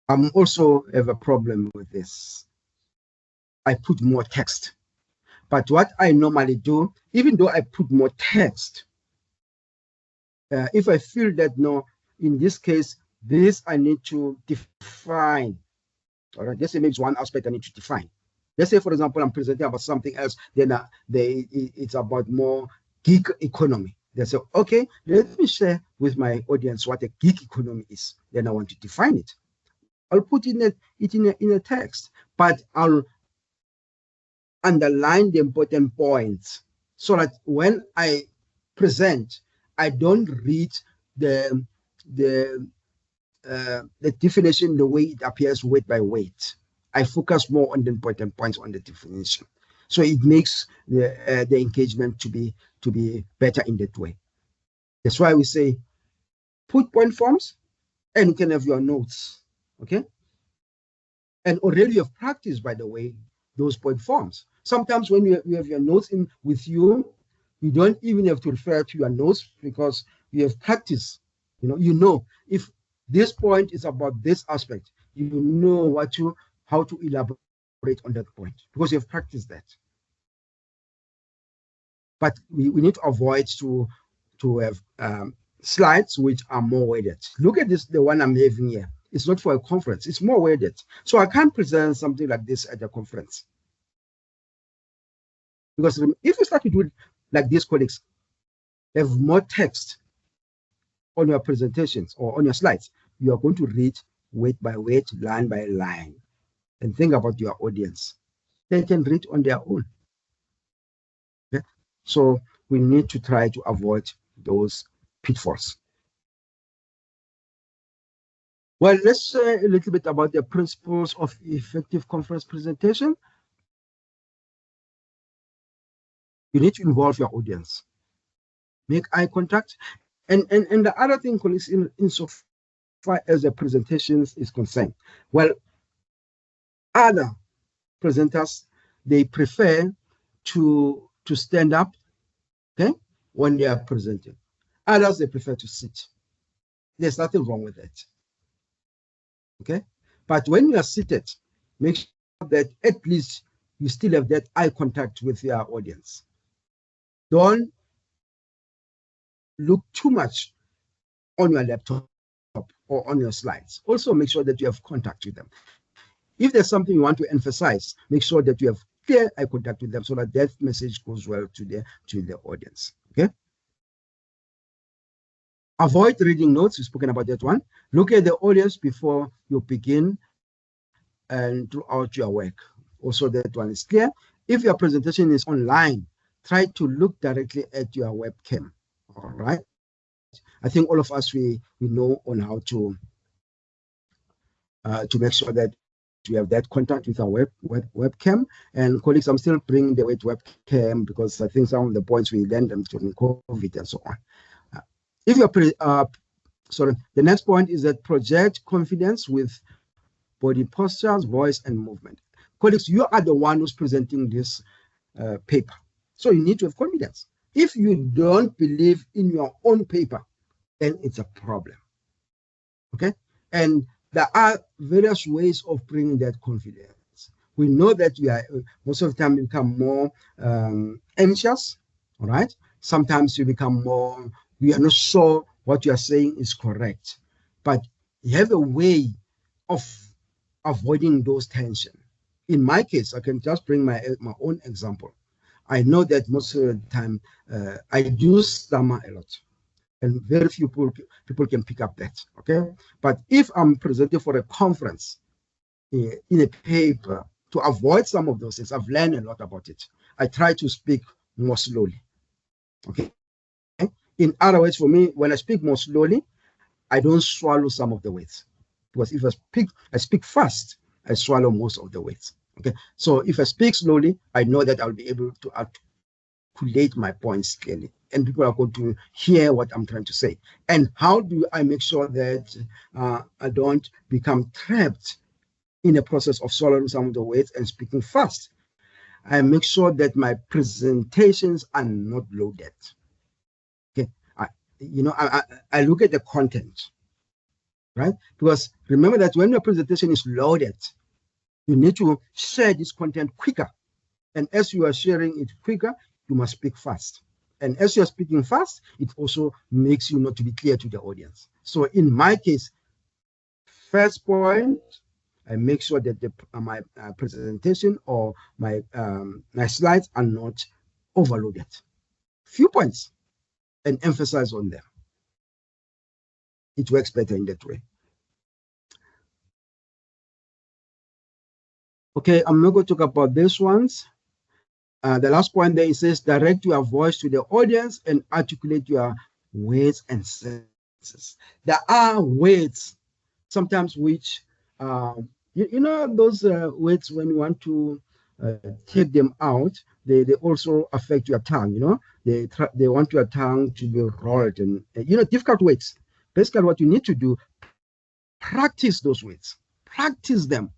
I'm also have a problem with this. I put more text, but what I normally do, even though I put more text, if I feel that no, in this case, this I need to define. All right, let's say maybe it's one aspect I need to define. Let's say, for example, I'm presenting about something else, then it's about more gig economy. They say, okay, let me share with my audience what a gig economy is. Then I want to define it. I'll put it in a text, but I'll underline the important points so that when I present, I don't read the definition the way it appears word by word. I focus more on the important points on the definition, so it makes the engagement to be better in that way. That's why we say put point forms, and you can have your notes. Okay, and already you've practiced, by the way, those point forms. Sometimes when you have your notes in with you, you don't even have to refer to your notes because you have practiced. You know if this point is about this aspect, you know how to elaborate on that point because you have practiced that. But we need to avoid to have slides which are more weighted. Look at this, the one I'm having here. It's not for a conference, it's more weighted. So I can't present something like this at a conference. Because if you start to do it like these, colleagues, have more text on your presentations or on your slides, you are going to read word by word, line by line, and think about your audience. They can read on their own. Okay? So we need to try to avoid those pitfalls. Well, let's say a little bit about the principles of effective conference presentation. You need to involve your audience. Make eye contact. And the other thing, colleagues, in so far as the presentations is concerned, well, other presenters, they prefer to stand up, okay, when they are presenting. Others, they prefer to sit. There's nothing wrong with that. Okay, but when you are seated, make sure that at least you still have that eye contact with your audience. Don't look too much on your laptop or on your slides. Also, make sure that you have contact with them. If there's something you want to emphasize, make sure that you have clear eye contact with them so that that message goes well to the audience. Okay. Avoid reading notes. We've spoken about that one. Look at the audience before you begin and throughout your work. Also, that one is clear. If your presentation is online, try to look directly at your webcam. All right. I think all of us, we know on how to make sure that we have that contact with our webcam. And colleagues, I'm still bringing the webcam because I think some of the points we learned them during COVID and so on. If you're the next point is that project confidence with body postures, voice, and movement. Colleagues, you are the one who's presenting this paper. So you need to have confidence. If you don't believe in your own paper, then it's a problem. Okay? And there are various ways of bringing that confidence. We know that we are, most of the time, we become more anxious, all right? Sometimes you become more, we are not sure what you are saying is correct. But you have a way of avoiding those tensions. In my case, I can just bring my own example. I know that most of the time I do stammer a lot, and very few people can pick up that, okay? But if I'm presenting for a conference in a paper, to avoid some of those things, I've learned a lot about it. I try to speak more slowly, okay? In other words, for me, when I speak more slowly, I don't swallow some of the words. Because if I speak fast, I swallow most of the words. Okay. So if I speak slowly, I know that I'll be able to articulate my points clearly, and people are going to hear what I'm trying to say. And how do I make sure that I don't become trapped in the process of swallowing some of the words and speaking fast? I make sure that my presentations are not loaded. Okay. I look at the content, right? Because remember that when your presentation is loaded, you need to share this content quicker. And as you are sharing it quicker, you must speak fast. And as you're speaking fast, it also makes you not to be clear to the audience. So in my case, first point, I make sure that my presentation or my slides are not overloaded. Few points and emphasize on them. It works better in that way. Okay, I'm not going to talk about these ones. The last point there, it says direct your voice to the audience and articulate your words and sentences. There are words sometimes which, those words, when you want to take them out, they also affect your tongue, they want your tongue to be rolled and, difficult words. Basically, what you need to do, practice those words, practice them.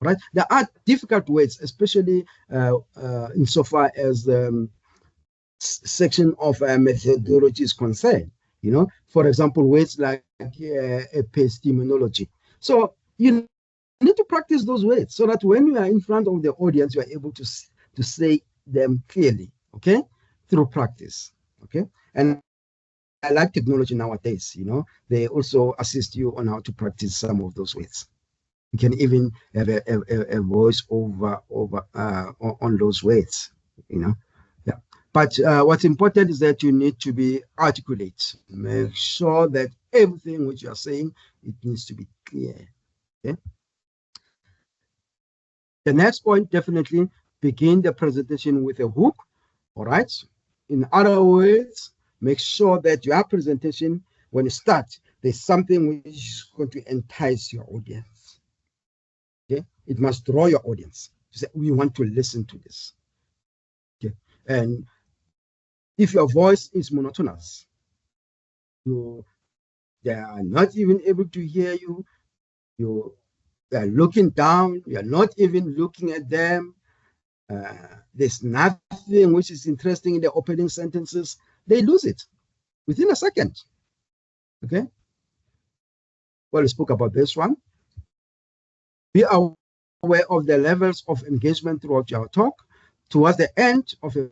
Right, there are difficult words, especially insofar as the section of methodology is concerned. For example, words like epistemology. So you need to practice those words so that when you are in front of the audience, you are able to say them clearly. Okay, through practice. Okay, and I like technology nowadays. They also assist you on how to practice some of those words. You can even have a voice over on those words, Yeah. But what's important is that you need to be articulate. Make sure that everything which you are saying, it needs to be clear. Okay. The next point, definitely begin the presentation with a hook. All right. In other words, make sure that your presentation, when you start, there's something which is going to entice your audience. Okay, it must draw your audience. Say, we want to listen to this. Okay, and if your voice is monotonous, they are not even able to hear you. They are looking down. You are not even looking at them. There's nothing which is interesting in the opening sentences. They lose it within a second. Okay. Well, we spoke about this one. Be aware of the levels of engagement throughout your talk. Towards the end of a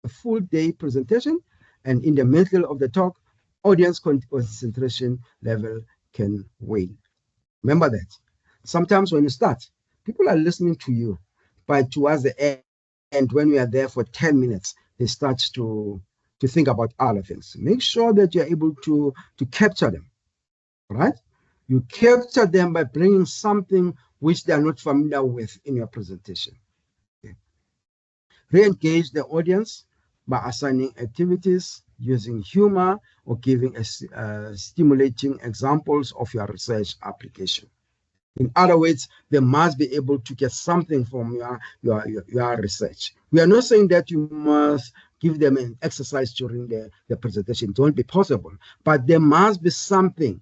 full day presentation and in the middle of the talk, audience concentration level can wane. Remember that. Sometimes when you start, people are listening to you, but towards the end, when we are there for 10 minutes, they start to to think about other things. Make sure that you're able to capture them, right? You capture them by bringing something which they are not familiar with in your presentation. Okay. Re-engage the audience by assigning activities, using humor, or giving stimulating examples of your research application. In other words, they must be able to get something from your research. We are not saying that you must give them an exercise during the presentation. It won't be possible. But there must be something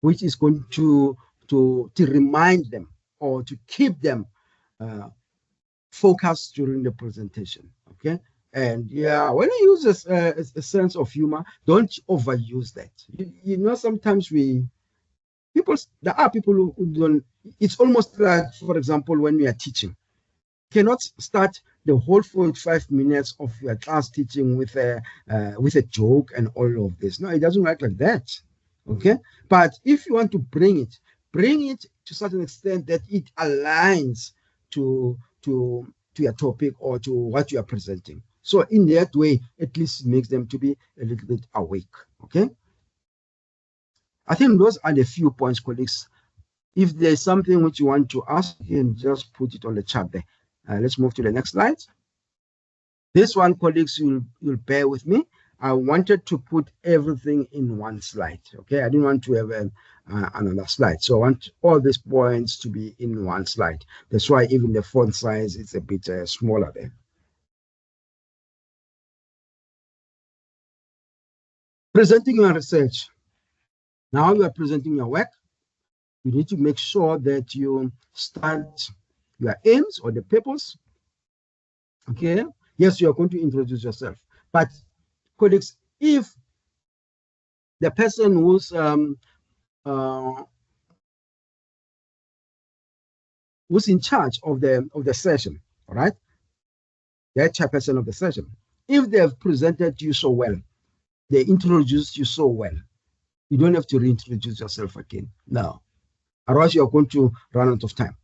which is going to remind them or to keep them focused during the presentation. Okay. And yeah, when you use a sense of humor, don't overuse that. You know, sometimes there are people who don't. It's almost like, for example, when we are teaching, you cannot start the whole 45 minutes of your class teaching with a joke and all of this. No, it doesn't work like that. Okay, but if you want to bring it to a certain extent that it aligns to your topic or to what you are presenting. So in that way, at least makes them to be a little bit awake. Okay. I think those are the few points, colleagues. If there's something which you want to ask, you can just put it on the chat there. Let's move to the next slide. This one, colleagues, you'll bear with me. I wanted to put everything in one slide. Okay, I didn't want to have another slide. So I want all these points to be in one slide. That's why even the font size is a bit smaller there. Presenting your research. Now you are presenting your work. You need to make sure that you start your aims or the purpose. Okay. Yes, you are going to introduce yourself. But colleagues, if the person who's in charge of the session, all right, the chairperson of the session, if they have presented you so well, they introduced you so well, you don't have to reintroduce yourself again. No. Otherwise, you're going to run out of time.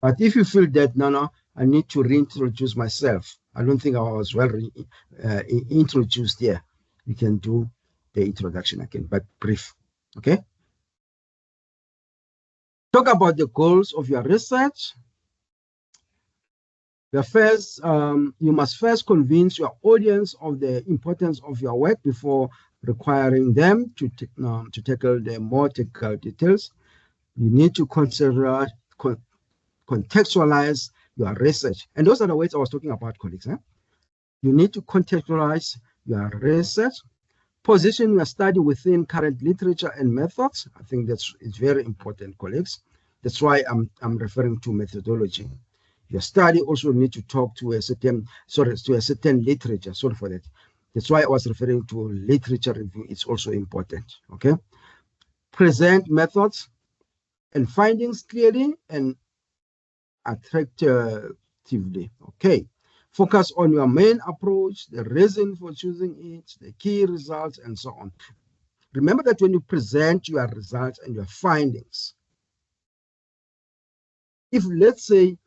But if you feel that, no, I need to reintroduce myself, I don't think I was well introduced here, you can do the introduction again, but brief. Okay. Talk about the goals of your research. You must first convince your audience of the importance of your work before requiring them to tackle the more technical details. You need to contextualize your research. And those are the words I was talking about, colleagues. You need to contextualize your research, position your study within current literature and methods. I think it's very important, colleagues. That's why I'm referring to methodology. Your study also need to talk to a certain literature. Sorry for that. That's why I was referring to literature review. It's also important. Okay. Present methods and findings clearly and attractively. Okay. Focus on your main approach, the reason for choosing it, the key results, and so on. Remember that when you present your results and your findings, if let's say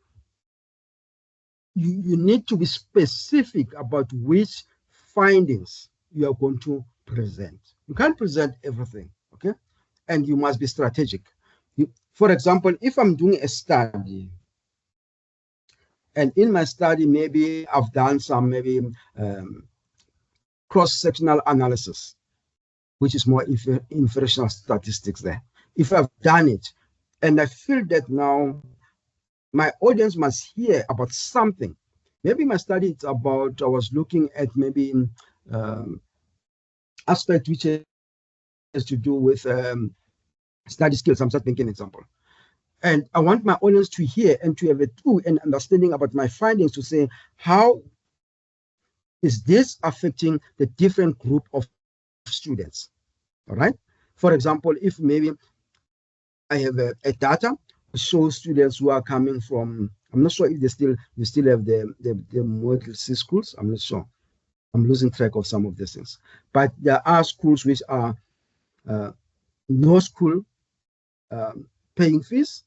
you need to be specific about which findings you are going to present. You can't present everything, okay? And you must be strategic. For example, if I'm doing a study, and in my study, maybe I've done some cross-sectional analysis, which is more inferential statistics there. If I've done it, and I feel that now my audience must hear about something. Maybe my study is about, I was looking at maybe aspect which has to do with study skills. I'm just thinking an example. And I want my audience to hear and to have a true and understanding about my findings to say, how is this affecting the different group of students? All right. For example, if maybe I have a data show students who are coming from, I'm not sure if you still have the model C schools. I'm not sure. I'm losing track of some of these things. But there are schools which are no school paying fees,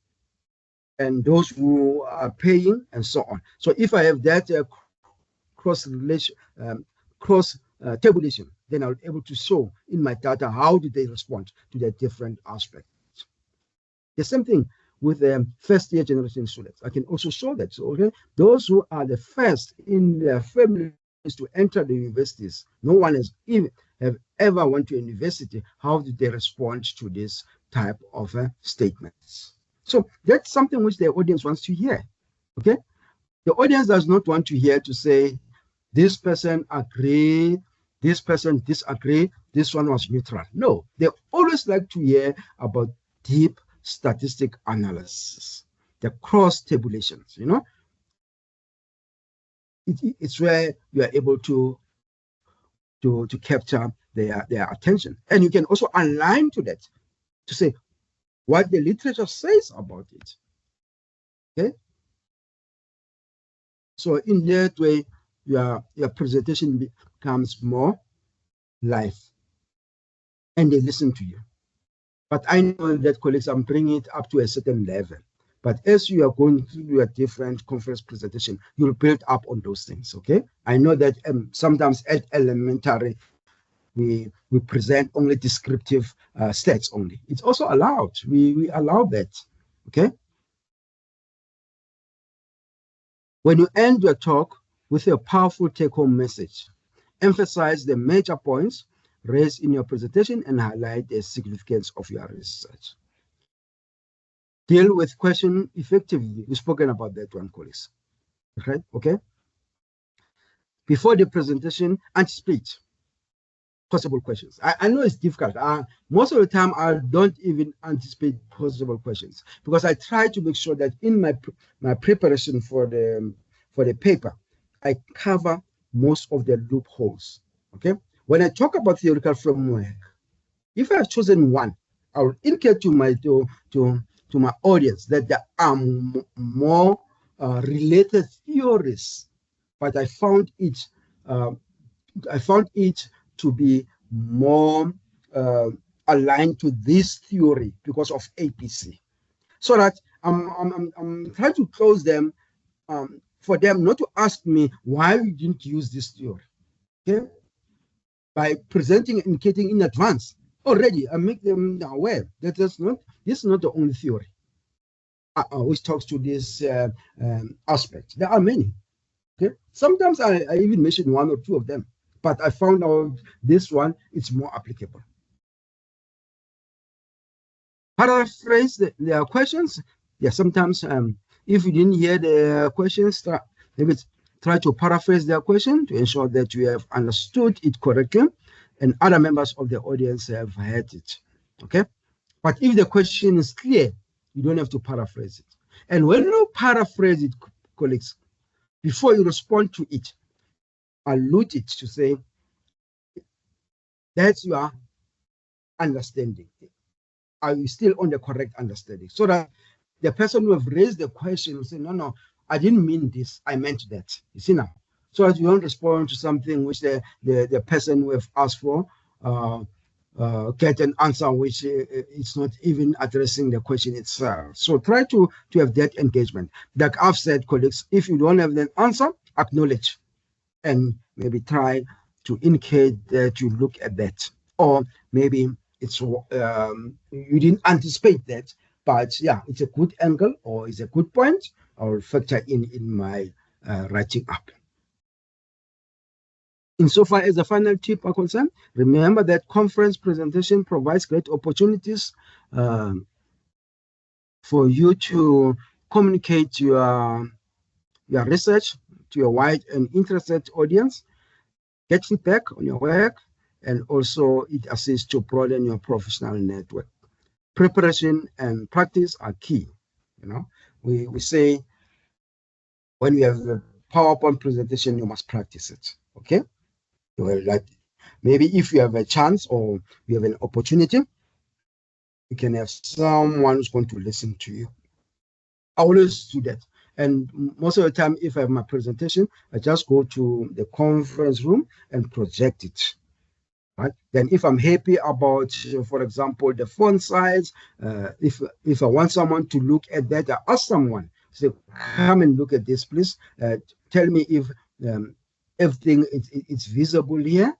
and those who are paying, and so on. So if I have that cross tabulation, then I'll be able to show in my data how did they respond to the different aspects. The same thing with first year generation students. I can also show that. So okay, those who are the first in their families to enter the universities, no one has even have ever went to a university. How did they respond to this type of statements? So that's something which the audience wants to hear. Okay, the audience does not want to hear to say this person agree, this person disagree, this one was neutral. No, they always like to hear about deep statistic analysis, the cross tabulations. It's where you are able to capture their attention, and you can also align to that to say what the literature says about it. Okay, so in that way your presentation becomes more live and they listen to you. But I know that, colleagues, I'm bringing it up to a certain level. But as you are going through a different conference presentation, you'll build up on those things, okay? I know that sometimes at elementary, we present only descriptive stats only. It's also allowed. We allow that, okay? When you end your talk with a powerful take-home message, emphasize the major points raised in your presentation and highlight the significance of your research. Deal with question effectively. We've spoken about that one, colleagues. Okay? Before the presentation, anticipate possible questions. I know it's difficult. Most of the time, I don't even anticipate possible questions because I try to make sure that in my preparation for the paper, I cover most of the loopholes. Okay? When I talk about theoretical framework, if I have chosen one, I will indicate to my audience that there are more related theories, but I found it to be more aligned to this theory because of APC, so that I'm trying to close them for them not to ask me why we didn't use this theory. Okay, by presenting and indicating in advance already, I make them aware that this is not the only theory which talks to this aspect. There are many. Okay, sometimes I even mention one or two of them, but I found out this one it's more applicable. Paraphrase their questions. Yeah, sometimes if you didn't hear the questions, maybe try to paraphrase their question to ensure that you have understood it correctly and other members of the audience have heard it. Okay, but if the question is clear, you don't have to paraphrase it. And when you paraphrase it, colleagues, before you respond to it, allude it to say that's your understanding. Are you still on the correct understanding? So that the person who have raised the question will say, no, I didn't mean this, I meant that. You see now? So that you don't respond to something which the person who have asked for get an answer which it's not even addressing the question itself. So try to have that engagement. Like I've said, colleagues, if you don't have the answer, acknowledge and maybe try to indicate that you look at that. Or maybe it's you didn't anticipate that, but yeah, it's a good angle or it's a good point. I'll factor in my writing up. Insofar as the final tip are concerned, remember that conference presentation provides great opportunities for you to communicate your research to a wide and interested audience, get feedback on your work, and also it assists to broaden your professional network. Preparation and practice are key. We say when we have a PowerPoint presentation, you must practice it. Okay. Well, like maybe if you have a chance or you have an opportunity, you can have someone who's going to listen to you. I always do that. And most of the time, if I have my presentation, I just go to the conference room and project it. Right? Then if I'm happy about, for example, the font size, if I want someone to look at that, I ask someone, say, come and look at this, please. Tell me if everything is visible here.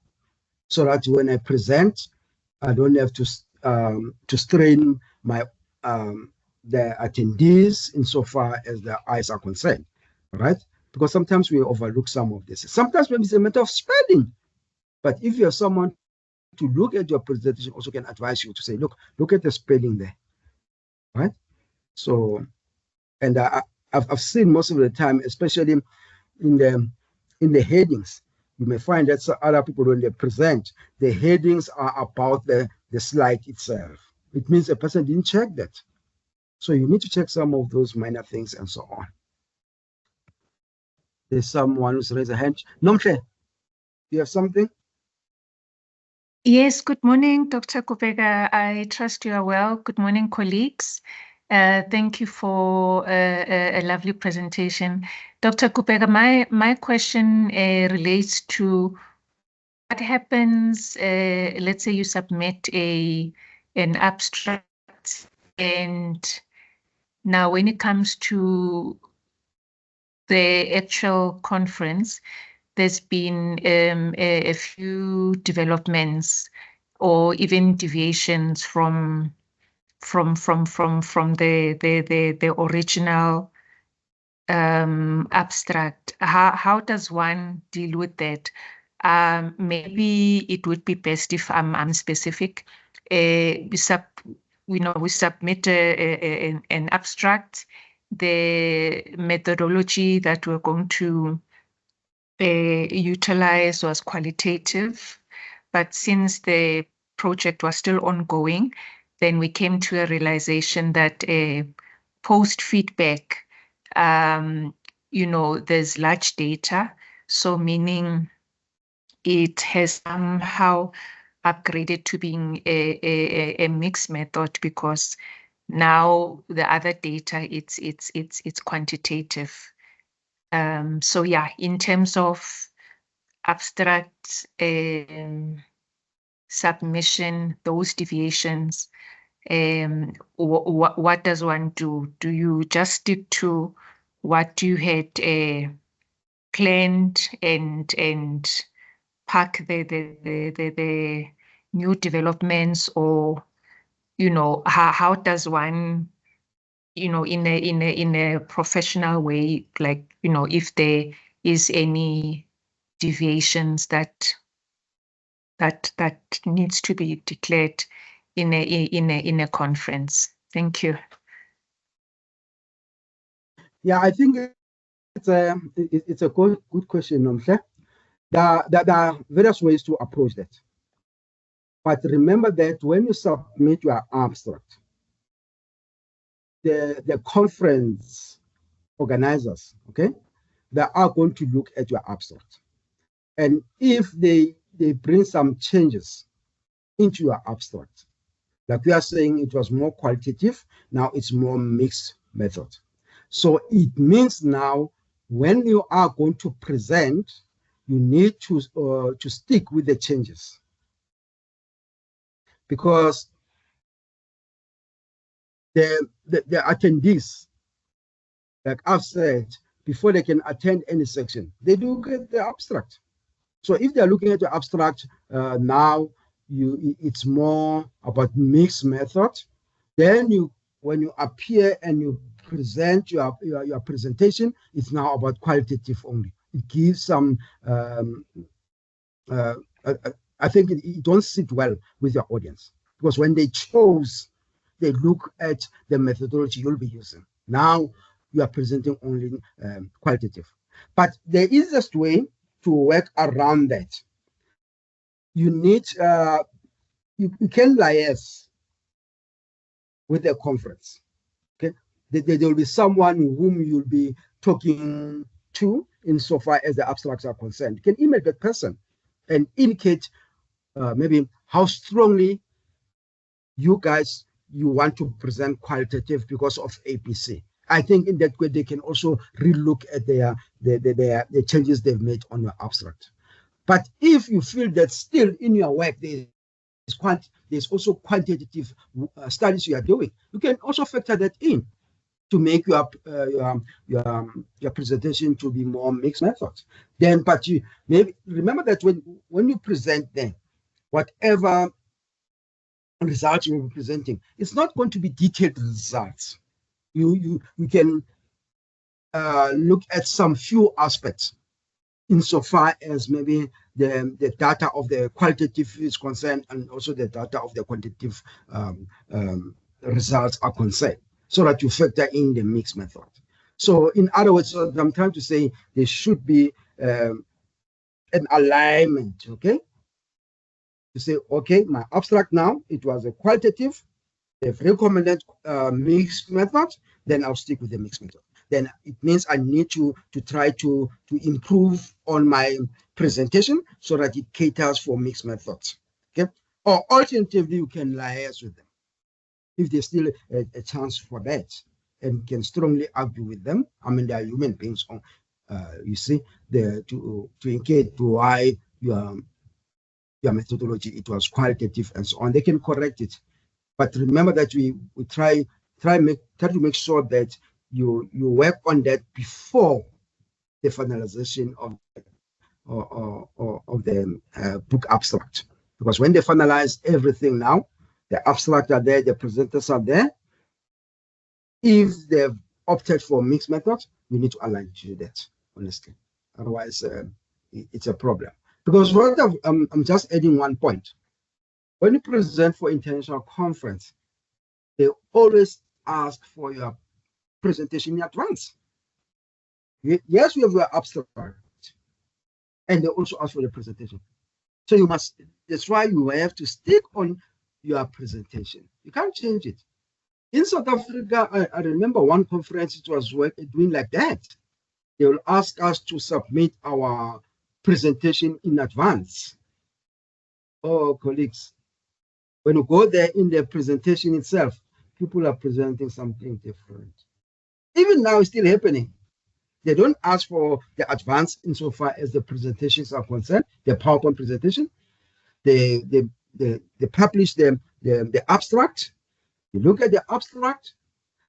so that when I present, I don't have to strain my the attendees insofar as their eyes are concerned, right? Because sometimes we overlook some of this. Sometimes maybe it's a matter of spelling, but if you have someone to look at your presentation, also can advise you to say, look at the spelling there, right? So, and I've seen most of the time, especially in the headings, you may find that other people, when they present, the headings are about the slide itself. It means a person didn't check that. So you need to check some of those minor things and so on. There's someone who's raised a hand. Nomhle, you have something? Yes, good morning, Dr. Kubeka. I trust you are well. Good morning, colleagues. Thank you for a lovely presentation. Dr. Kubeka, my question relates to what happens, let's say you submit an abstract, and now when it comes to the actual conference, there's been a few developments or even deviations from the original abstract. How does one deal with that? Maybe it would be best if I'm specific. We submit an abstract. The methodology that we're going to utilize was qualitative, but since the project was still ongoing, then we came to a realization that post feedback, there's large data, so meaning it has somehow upgraded to being a mixed method, because now the other data it's quantitative. So yeah, in terms of abstract submission, those deviations, what does one do? Do you just stick to what you had planned and pack the new developments, or how does one in a professional way, like if there is any deviations that needs to be declared in a conference? Thank you. Yeah, I think it's a good question, Nomhle. There are various ways to approach that. But remember that when you submit your abstract, the conference organizers, okay, they are going to look at your abstract. And if they bring some changes into your abstract, like we are saying, it was more qualitative, now it's more mixed method. So it means now when you are going to present, you need to stick with the changes, because the attendees, like I've said, before they can attend any section, they do get the abstract. So if they're looking at the abstract now, it's more about mixed method. Then when you appear and you present your presentation, it's now about qualitative only. It gives some I think it don't sit well with your audience, because when they look at the methodology you'll be using. Now you are presenting only qualitative. But the easiest way to work around that, you need you can liaise with the conference. Okay, there will be someone whom you'll be talking to insofar as the abstracts are concerned. You can email that person and indicate maybe how strongly you want to present qualitative because of APC. I think in that way they can also relook at the changes they've made on your abstract. But if you feel that still in your work there's also quantitative studies you are doing, you can also factor that in to make your presentation to be more mixed methods. Then, but you maybe remember that when you present them, whatever results you will be presenting, it's not going to be detailed results. You can look at some few aspects insofar as maybe the data of the qualitative is concerned and also the data of the quantitative results are concerned, so that you factor in the mixed method. So in other words, what I'm trying to say, there should be an alignment, okay? To say, okay, my abstract now, it was a qualitative, they've recommended mixed method, then I'll stick with the mixed method. Then it means I need to try to improve on my presentation so that it caters for mixed methods, okay? Or alternatively, you can liaise with them if there's still a chance for that, and can strongly argue with them. I mean, they are human beings, you see, to indicate why your methodology, it was qualitative and so on. They can correct it. But remember that we try to make sure that you work on that before the finalization of the book abstract. Because when they finalize everything now, the abstract are there, the presenters are there. If they've opted for mixed methods, we need to align to that, honestly. Otherwise, it's a problem. Because what I'm just adding one point. When you present for international conference, they always ask for your presentation in advance. Yes, we have your abstract, and they also ask for the presentation. So you must, that's why you have to stick on your presentation. You can't change it. In South Africa, I remember one conference, it was doing like that. They will ask us to submit our presentation in advance. Oh, colleagues, when you go there in the presentation itself, people are presenting something different. Even now, it's still happening. They don't ask for the advance insofar as the presentations are concerned, the PowerPoint presentation. They publish the abstract. You look at the abstract,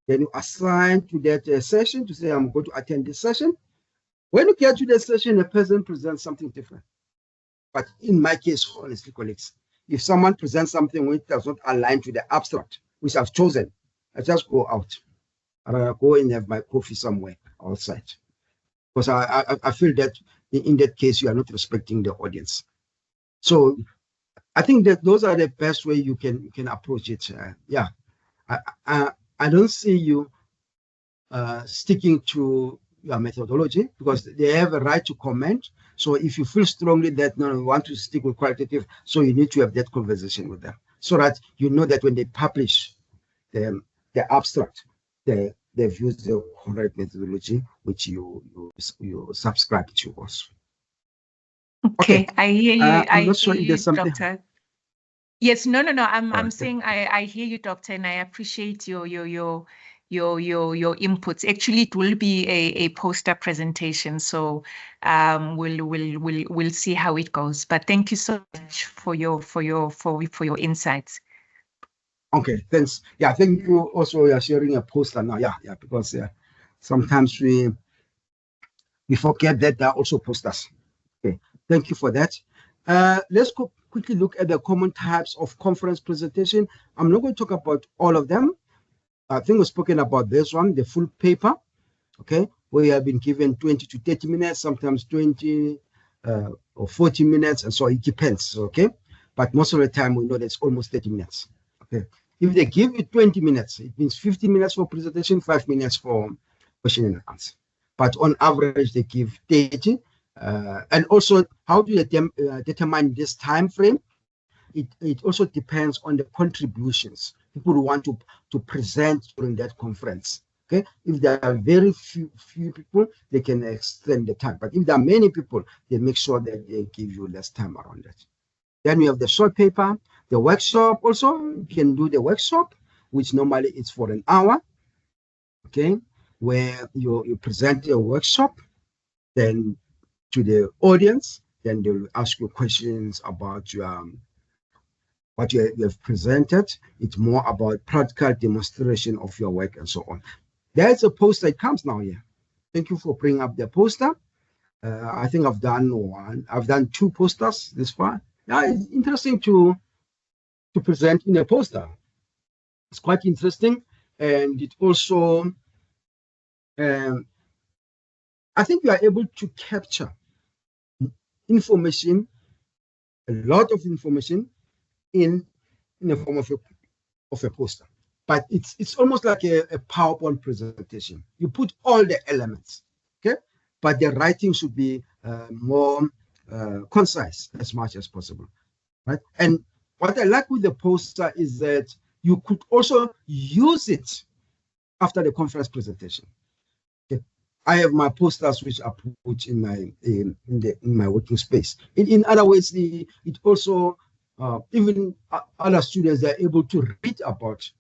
then you assign to that session to say, I'm going to attend this session. When you get to the session, the person presents something different. But in my case, honestly, colleagues, if someone presents something which does not align to the abstract, which I've chosen, I just go out. I go and have my coffee somewhere outside. Because I feel that in that case, you are not respecting the audience. So I think that those are the best way you can approach it. Yeah, I don't see you sticking to your methodology, because they have a right to comment. So if you feel strongly that no, you want to stick with qualitative, so you need to have that conversation with them, so that you know that when they publish the abstract, they've used the correct methodology, which you subscribe to also. Okay, I hear you. I'm not sure if there's something. Doctor. Yes, no. I'm saying I hear you, Doctor, and I appreciate your inputs. Actually, it will be a poster presentation, so we'll see how it goes. But thank you so much for your insights. Okay, thanks. Yeah, thank you. Also, you're sharing a poster now. Yeah, because sometimes we forget that there are also posters. Okay, thank you for that. Let's quickly look at the common types of conference presentation. I'm not going to talk about all of them. I think we've spoken about this one, the full paper. Okay, we have been given 20 to 30 minutes, sometimes 20 or 40 minutes, and so it depends. Okay, but most of the time we know that's almost 30 minutes. Okay, if they give you 20 minutes, it means 15 minutes for presentation, 5 minutes for question and answer. But on average, they give 30. And also, how do you determine this time frame? It also depends on the contributions people who want to present during that conference. Okay, if there are very few people, they can extend the time. But if there are many people, they make sure that they give you less time around that. Then we have the short paper, the workshop. Also, you can do the workshop, which normally it's for an hour. Okay, where you present your workshop, then to the audience, then they will ask you questions about your what you have presented. It's more about practical demonstration of your work and so on. There's a poster that comes now here. Thank you for bringing up the poster. I think I've done 2 posters this far. yeah, it's interesting to present in a poster. It's quite interesting, and it also, I think we are able to capture information, a lot of information, in the form of a poster. But it's almost like a PowerPoint presentation. You put all the elements, okay? But the writing should be more concise as much as possible, right? And what I like with the poster is that you could also use it after the conference presentation. Okay? I have my posters which are put in my working space. In other words, it also even other students, they're able to read about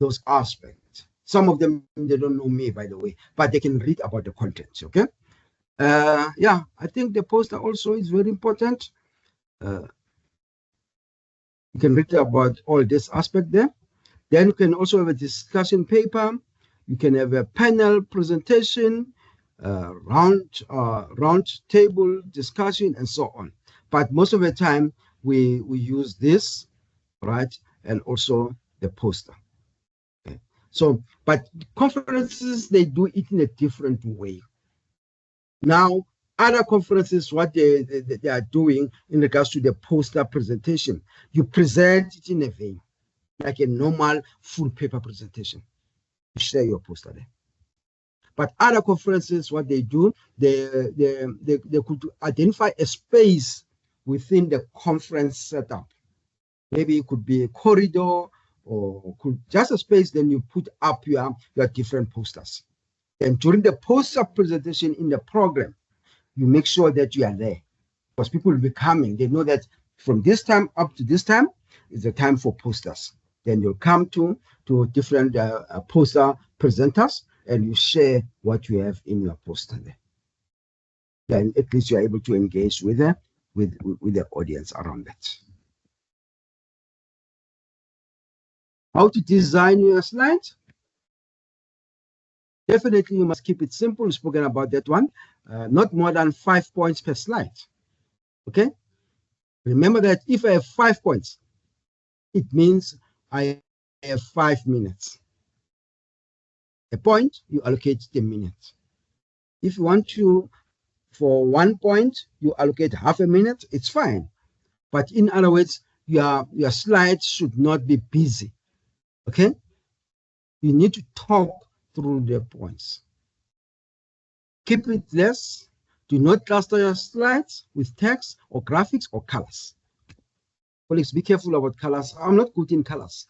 those aspects. Some of them, they don't know me, by the way, but they can read about the contents, okay? Yeah, I think the poster also is very important. You can read about all this aspect there. Then you can also have a discussion paper. You can have a panel presentation, round table discussion, and so on. But most of the time, we use this, right? And also the poster. Okay. So, but conferences, they do it in a different way. Now, other conferences, what they are doing in regards to the poster presentation, you present it in a way like a normal full paper presentation. You share your poster there. But other conferences, what they do, they could identify a space within the conference setup. Maybe it could be a corridor or could just a space, then you put up your different posters. And during the poster presentation in the program, you make sure that you are there because people will be coming. They know that from this time up to this time is the time for posters. Then you'll come to different poster presenters and you share what you have in your poster there. Then at least you're able to engage with the audience around that. How to design your slides? Definitely, you must keep it simple. We've spoken about that one. Not more than 5 points per slide. Okay? Remember that if I have 5 points, it means I have 5 minutes. A point, you allocate 10 minutes. If you want to, for 1 point, you allocate half a minute, it's fine. But in other words, your slides should not be busy. Okay? You need to talk through the points. Keep it less. Do not cluster your slides with text or graphics or colors. Colleagues, be careful about colors. I'm not good in colors.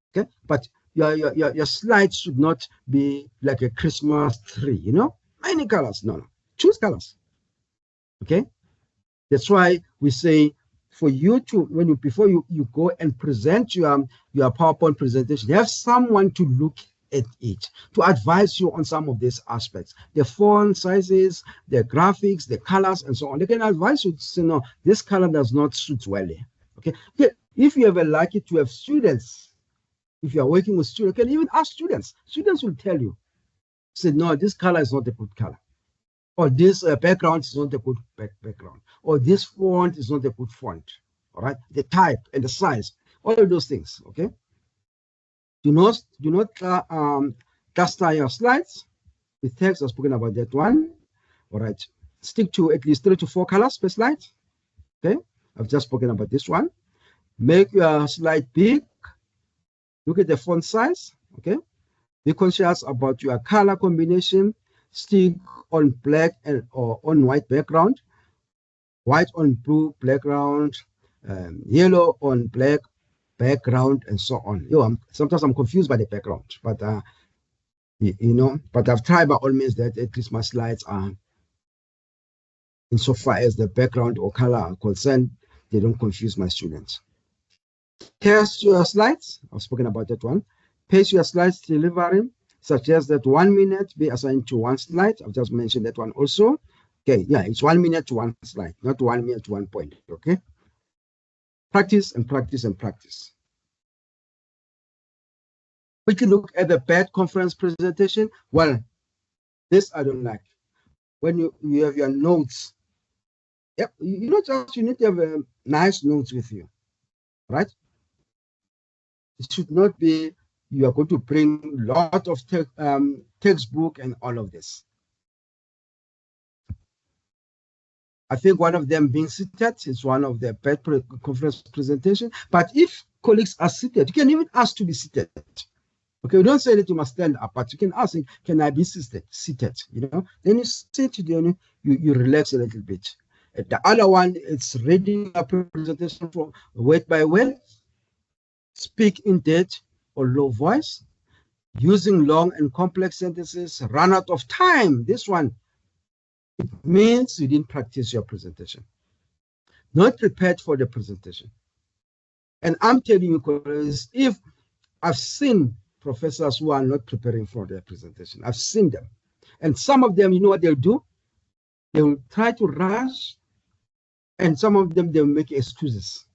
Okay? But your slides should not be like a Christmas tree, you know? Many colors. No. Choose colors. Okay? That's why we say for you to, before you go and present your PowerPoint presentation, have someone to look at it, to advise you on some of these aspects, the font sizes, the graphics, the colors, and so on. They can advise you to say, no, this color does not suit well. Okay. If you ever like it to have students, if you are working with students, you can even ask students. Students will tell you, say, no, this color is not a good color. Or this background is not a good background. Or this font is not a good font. All right. The type and the size, all of those things. Okay. Do not cluster your slides with text. I've spoken about that one. All right. Stick to at least 3 to 4 colors per slide. Okay. I've just spoken about this one. Make your slide big. Look at the font size. Okay. Be conscious about your color combination. Stick on black or on white background. White on blue background. Yellow on black background, and so on. Sometimes I'm confused by the background, but but I've tried by all means that at least my slides are, insofar as the background or color are concerned, they don't confuse my students. Test your slides. I've spoken about that one. Pace your slides delivery. Suggest that 1 minute be assigned to one slide. I've just mentioned that one also. Okay, yeah, it's 1 minute to one slide, not 1 minute to 1 point. Okay. Practice and practice and practice. We can look at the bad conference presentation. Well, this I don't like. When you have your notes, yep, you need to have nice notes with you, right? It should not be you are going to bring a lot of textbook and all of this. I think one of them being seated is one of the best conference presentation. But if colleagues are seated, you can even ask to be seated. Okay, we don't say that you must stand up, but you can ask, can I be seated? You know, then you sit, then you relax a little bit. The other one, it's reading a presentation from word by word, speak in depth or low voice, using long and complex sentences, run out of time. This one, it means you didn't practice your presentation, not prepared for the presentation. And I'm telling you, because if I've seen professors who are not preparing for their presentation, I've seen them. And some of them, you know what they'll do? They will try to rush, and some of them, they'll make excuses.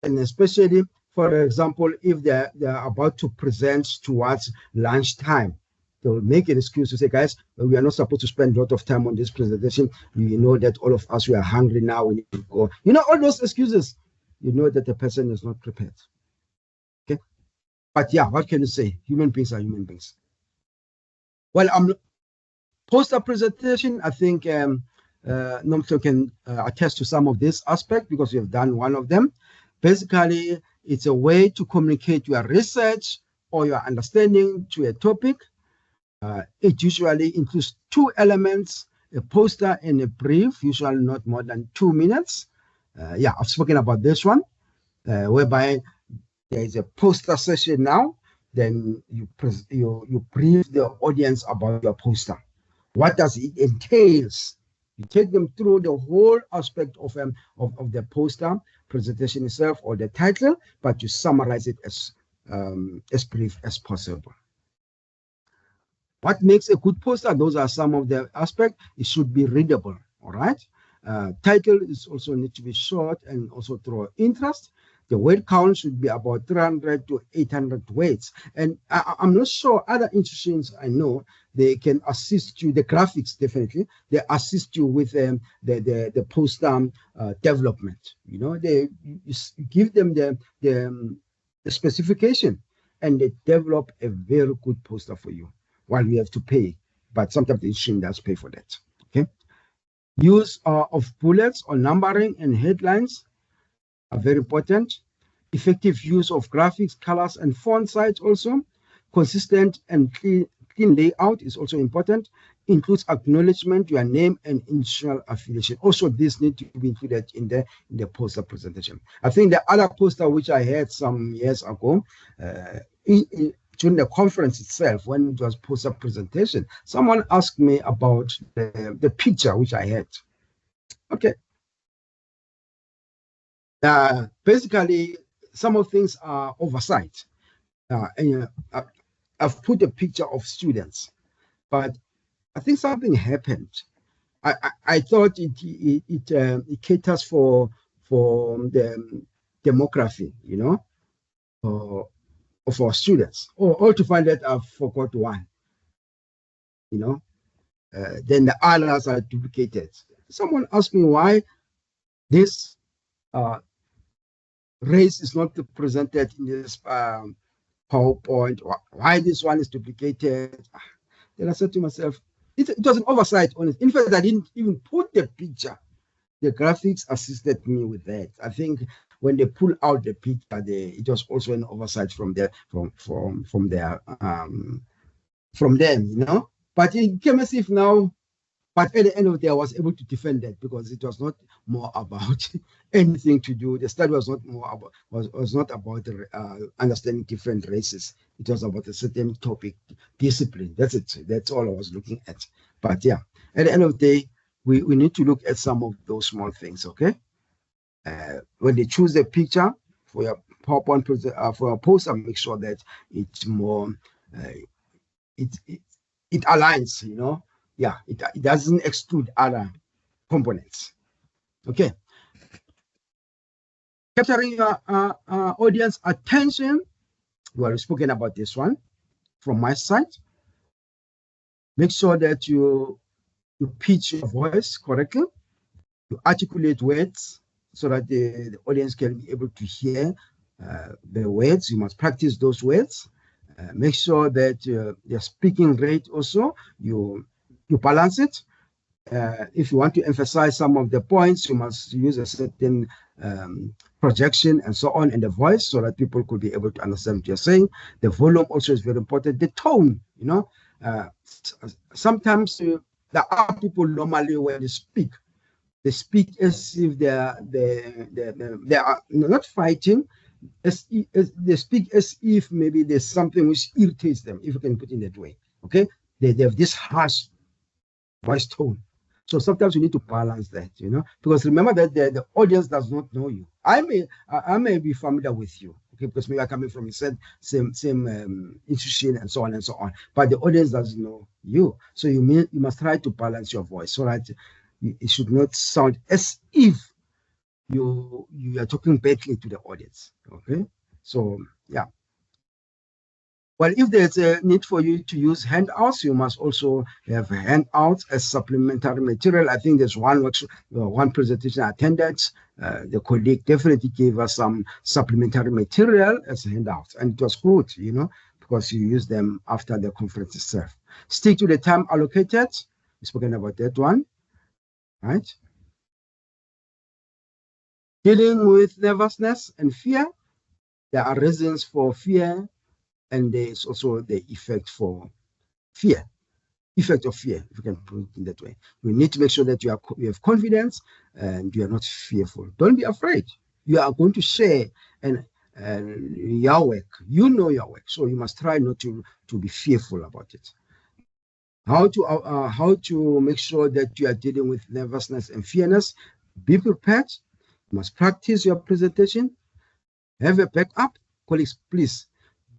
And especially, for example, if they're about to present towards lunchtime, they will make an excuse to say, guys, we are not supposed to spend a lot of time on this presentation. You know that all of us, we are hungry now, we need to go. You know, all those excuses, you know that the person is not prepared. Okay? But yeah, what can you say? Human beings are human beings. Well, poster presentation, I think Nomto can attest to some of this aspect because we have done one of them. Basically, it's a way to communicate your research or your understanding to a topic. It usually includes two elements, a poster and a brief, usually not more than 2 minutes. Yeah, I've spoken about this one, whereby there is a poster session now, then you brief the audience about your poster. What does it entails? You take them through the whole aspect of the poster presentation itself or the title, but you summarize it as brief as possible. What makes a good poster? Those are some of the aspects. It should be readable, all right? Title is also need to be short and also draw interest. The word count should be about 300 to 800 words. And I'm not sure other institutions I know, they can assist you, the graphics definitely, they assist you with the poster development. You know, you give them the specification and they develop a very good poster for you. While you have to pay, but sometimes the institution does pay for that. Okay. Use of bullets or numbering and headlines are very important. Effective use of graphics, colors, and font size also. Consistent and clean layout is also important. Includes acknowledgement, your name, and institutional affiliation. Also, this needs to be included in the poster presentation. I think the other poster which I had some years ago, during the conference itself, when it was poster presentation, someone asked me about the picture which I had. Okay. Basically, some of things are oversight. I've put a picture of students, but I think something happened. I thought it caters for the demography, you know, of our students, or to find that I've forgot one, you know, then the others are duplicated. Someone asked me why this race is not presented in this PowerPoint, why this one is duplicated. Then I said to myself, it was an oversight on it. In fact, I didn't even put the picture. The graphics assisted me with that. I think when they pull out the picture, it was also an oversight from them, you know. But it came as if now, but at the end of the day, I was able to defend that because it was not more about anything to do. The study was not more about was not about understanding different races. It was about a certain topic, discipline. That's it. That's all I was looking at. But yeah, at the end of the day, we need to look at some of those small things. Okay. When they choose the picture for your PowerPoint for a poster, make sure that it's more it aligns, you know. Yeah, it doesn't exclude other components. Okay. Capturing your audience attention. We have spoken about this one from my side. Make sure that you pitch your voice correctly. You articulate words so that the audience can be able to hear the words. You must practice those words. Make sure that your speaking rate also, you balance it. If you want to emphasize some of the points, you must use a certain projection and so on in the voice so that people could be able to understand what you're saying. The volume also is very important. The tone, sometimes there are people normally when they speak as if they are not fighting, as they speak as if maybe there's something which irritates them, if you can put it that way. Okay, they have this harsh voice tone. So sometimes you need to balance that, because remember that the audience does not know you. I may be familiar with you, okay, because maybe I'm coming from the same institution and so on and so on, but the audience doesn't know you. So you must try to balance your voice so that it should not sound as if you are talking badly to the audience. Okay, so yeah. Well, if there's a need for you to use handouts, you must also have handouts as supplementary material. I think there's one presentation I attended. The colleague definitely gave us some supplementary material as handouts, and it was good, because you use them after the conference itself. Stick to the time allocated. We've spoken about that one, right? Dealing with nervousness and fear. There are reasons for fear, and there is also the effect of fear, if you can put it in that way. You need to make sure that you have confidence and you are not fearful. Don't be afraid. You are going to share and your work. You know your work, so you must try not to be fearful about it. How to make sure that you are dealing with nervousness and fearness? Be prepared. You must practice your presentation. Have a backup. Colleagues, please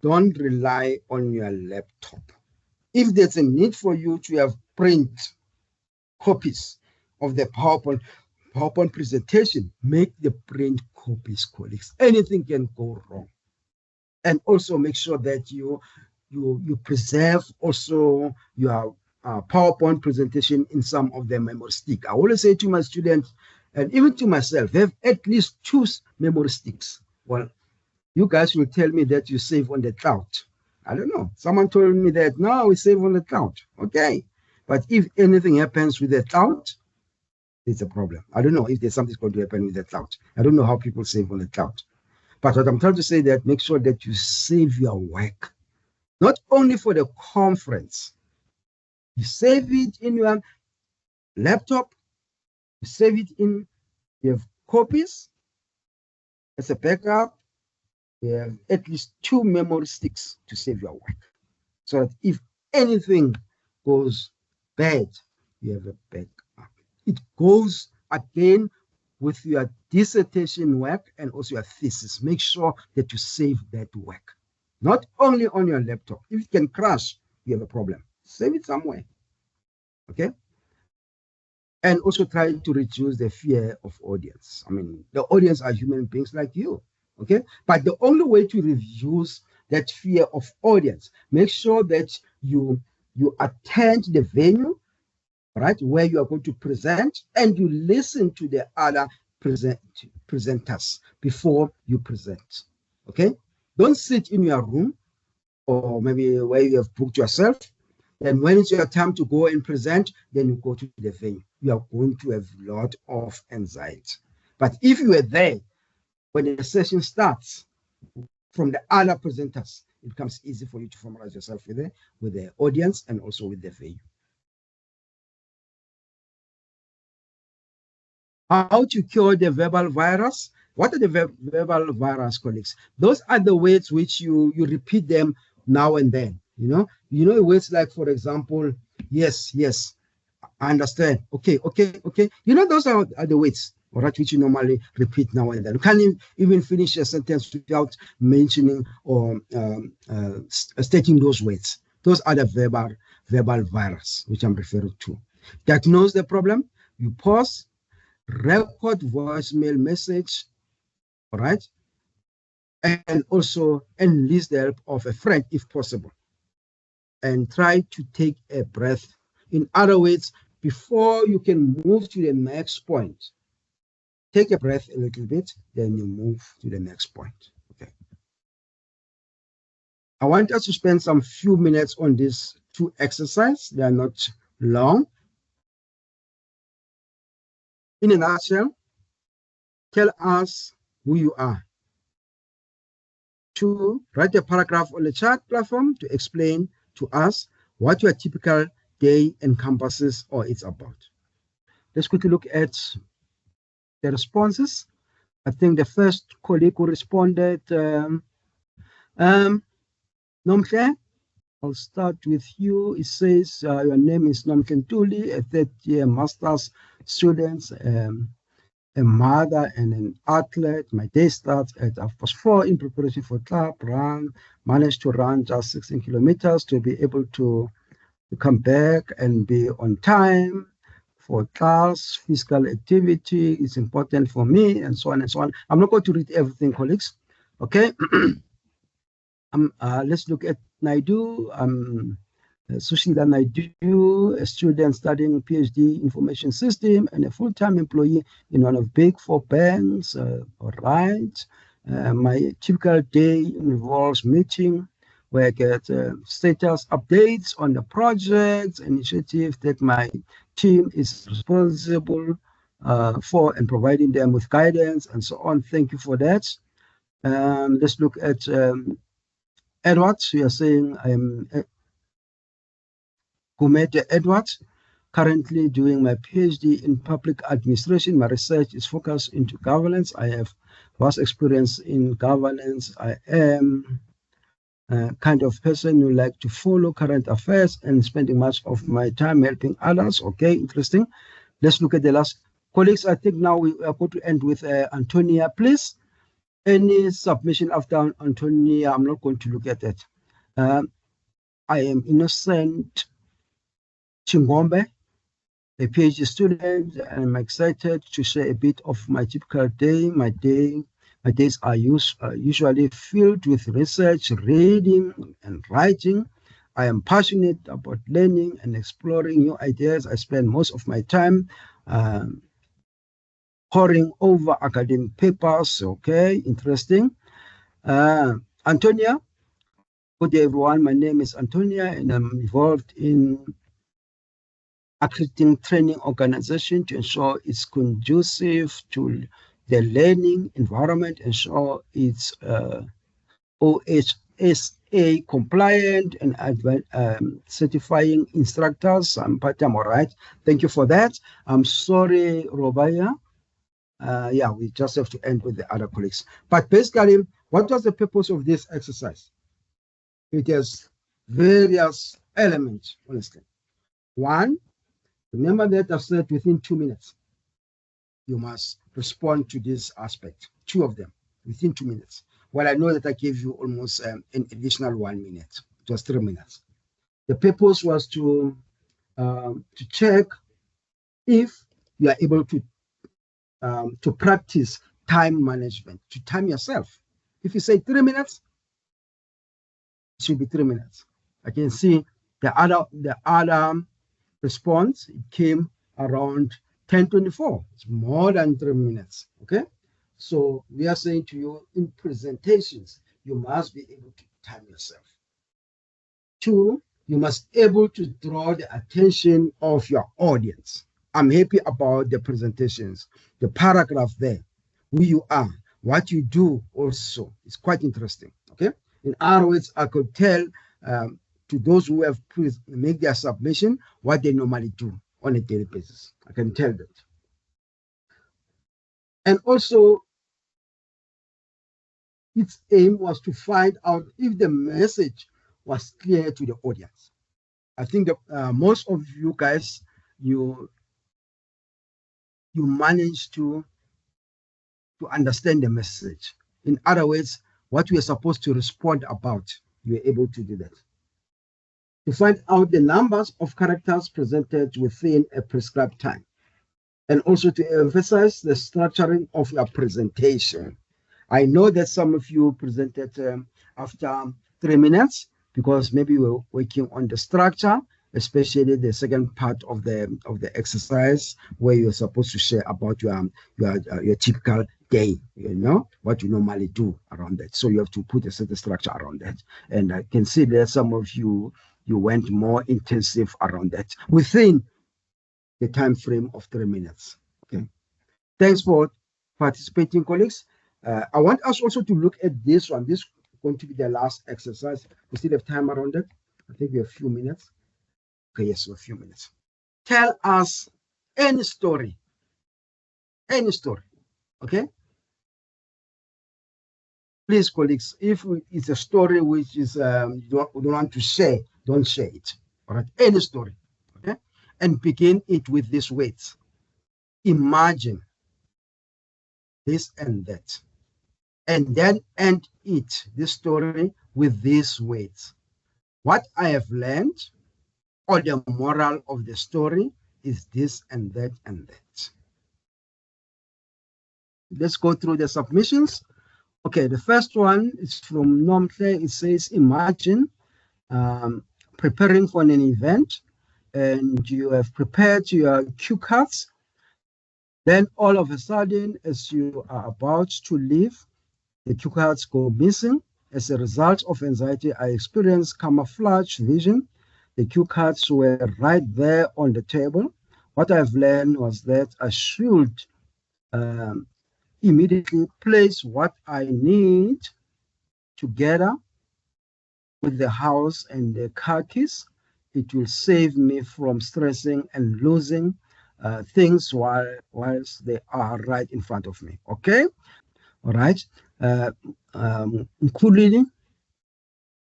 don't rely on your laptop. If there's a need for you to have print copies of the PowerPoint presentation, make the print copies, colleagues. Anything can go wrong. And also make sure that you preserve also your PowerPoint presentation in some of the memory stick. I always say to my students, and even to myself, have at least 2 memory sticks. Well, you guys will tell me that you save on the cloud. I don't know. Someone told me that, no, we save on the cloud. Okay. But if anything happens with the cloud, it's a problem. I don't know if there's something going to happen with the cloud. I don't know how people save on the cloud. But what I'm trying to say that make sure that you save your work, not only for the conference. You save it in your laptop. You save it in your copies as a backup. You have at least 2 memory sticks to save your work, so that if anything goes bad, you have a backup. It goes again with your dissertation work and also your thesis. Make sure that you save that work, not only on your laptop. If it can crash, you have a problem. Save it somewhere, okay? And also try to reduce the fear of audience. I mean, the audience are human beings like you. Okay, but the only way to reduce that fear of audience, make sure that you attend the venue, right, where you are going to present, and you listen to the other presenters before you present. Okay, don't sit in your room or maybe where you have booked yourself. And when it's your time to go and present, then you go to the venue. You are going to have a lot of anxiety. But if you are there when the session starts from the other presenters, it becomes easy for you to familiarize yourself with the audience and also with the venue. How to cure the verbal virus? What are the verbal virus, colleagues? Those are the words which you repeat them now and then. Words like, for example, yes, I understand. Okay. Those are the words, all right, which you normally repeat now and then. You can't even finish a sentence without mentioning or stating those words. Those are the verbal virus, which I'm referring to. Diagnose the problem. You pause, record voicemail message, all right, and also enlist the help of a friend if possible. And try to take a breath. In other words, before you can move to the next point, take a breath a little bit, then you move to the next point. Okay. I want us to spend some few minutes on these two exercises. They are not long. In a nutshell, tell us who you are. 2, write a paragraph on the chat platform to explain to us what your typical day encompasses or it's about. Let's quickly look at the responses. I think the first colleague who responded, Nomhle, I'll start with you. It says your name is Nomhle Ntuli, a third-year master's student, a mother and an athlete. My day starts at 4:30 in preparation for club run. Managed to run just 16 kilometers to be able to come back and be on time for class. Physical activity is important for me, and so on and so on. I'm not going to read everything, colleagues. Okay. Let's look at Naidu. Sushila Naidu, a student studying PhD information system and a full-time employee in one of big 4 banks. All right. My typical day involves meeting where I get status updates on the projects, initiatives that my team is responsible for, and providing them with guidance and so on. Thank you for that. Let's look at Edwards. We are saying I am Gumete Edwards, currently doing my PhD in public administration. My research is focused into governance. I have vast experience in governance. I am a kind of person who like to follow current affairs and spending much of my time helping others. Okay, interesting. Let's look at the last. Colleagues, I think now we are going to end with Antonia, please. Any submission after Antonia, I'm not going to look at it. I am Innocent Chingombe, a PhD student, and I'm excited to share a bit of my typical day. My days are usually filled with research, reading, and writing. I am passionate about learning and exploring new ideas. I spend most of my time poring over academic papers. Okay, interesting. Antonia, good day, everyone. My name is Antonia, and I'm involved in accrediting training organization to ensure it's conducive to the learning environment, ensure it's OHSA compliant and certifying instructors. I'm part-time, all right. Thank you for that. I'm sorry, Robaya. Yeah, we just have to end with the other colleagues. But basically, what was the purpose of this exercise? It has various elements, honestly. 1, remember that I said within 2 minutes, you must respond to this aspect, 2 of them, within 2 minutes. Well, I know that I gave you almost an additional 1 minute. It was 3 minutes. The purpose was to check if you are able to practice time management, to time yourself. If you say 3 minutes, it should be 3 minutes. I can see the other response, it came around 10:24. It's more than 3 minutes. Okay, so we are saying to you, in presentations, you must be able to time yourself. 2, you must be able to draw the attention of your audience. I'm happy about the presentations, the paragraph there, who you are, what you do also. It's quite interesting. Okay, in other words, I could tell to those who have made their submission what they normally do on a daily basis. I can tell that. And also, its aim was to find out if the message was clear to the audience. I think that most of you guys, you managed to understand the message. In other words, what we are supposed to respond about, you are able to do that. To find out the numbers of characters presented within a prescribed time, and also to emphasize the structuring of your presentation. I know that some of you presented after 3 minutes because maybe we're working on the structure, especially the second part of the exercise where you're supposed to share about your typical day, what you normally do around that. So you have to put a certain structure around that. And I can see that some of you went more intensive around that within the time frame of 3 minutes. Okay. Thanks for participating, colleagues. I want us also to look at this one. This is going to be the last exercise. We still have time around it. I think we have a few minutes. Okay, yes, a few minutes. Tell us any story. Any story. Okay? Please, colleagues, if it's a story which is you don't want to share, don't share it. All right? Any story. Okay? And begin it with these words. Imagine this and that. And then end it, this story, with these words. What I have learned, or the moral of the story, is this and that and that. Let's go through the submissions. Okay, the first one is from Nomtle. It says, imagine preparing for an event, and you have prepared your cue cards. Then all of a sudden, as you are about to leave, the cue cards go missing. As a result of anxiety, I experienced camouflage vision. The cue cards were right there on the table. What I've learned was that I should immediately place what I need together with the house and the car keys. It will save me from stressing and losing things whilst they are right in front of me. Okay? All right. Nkulili,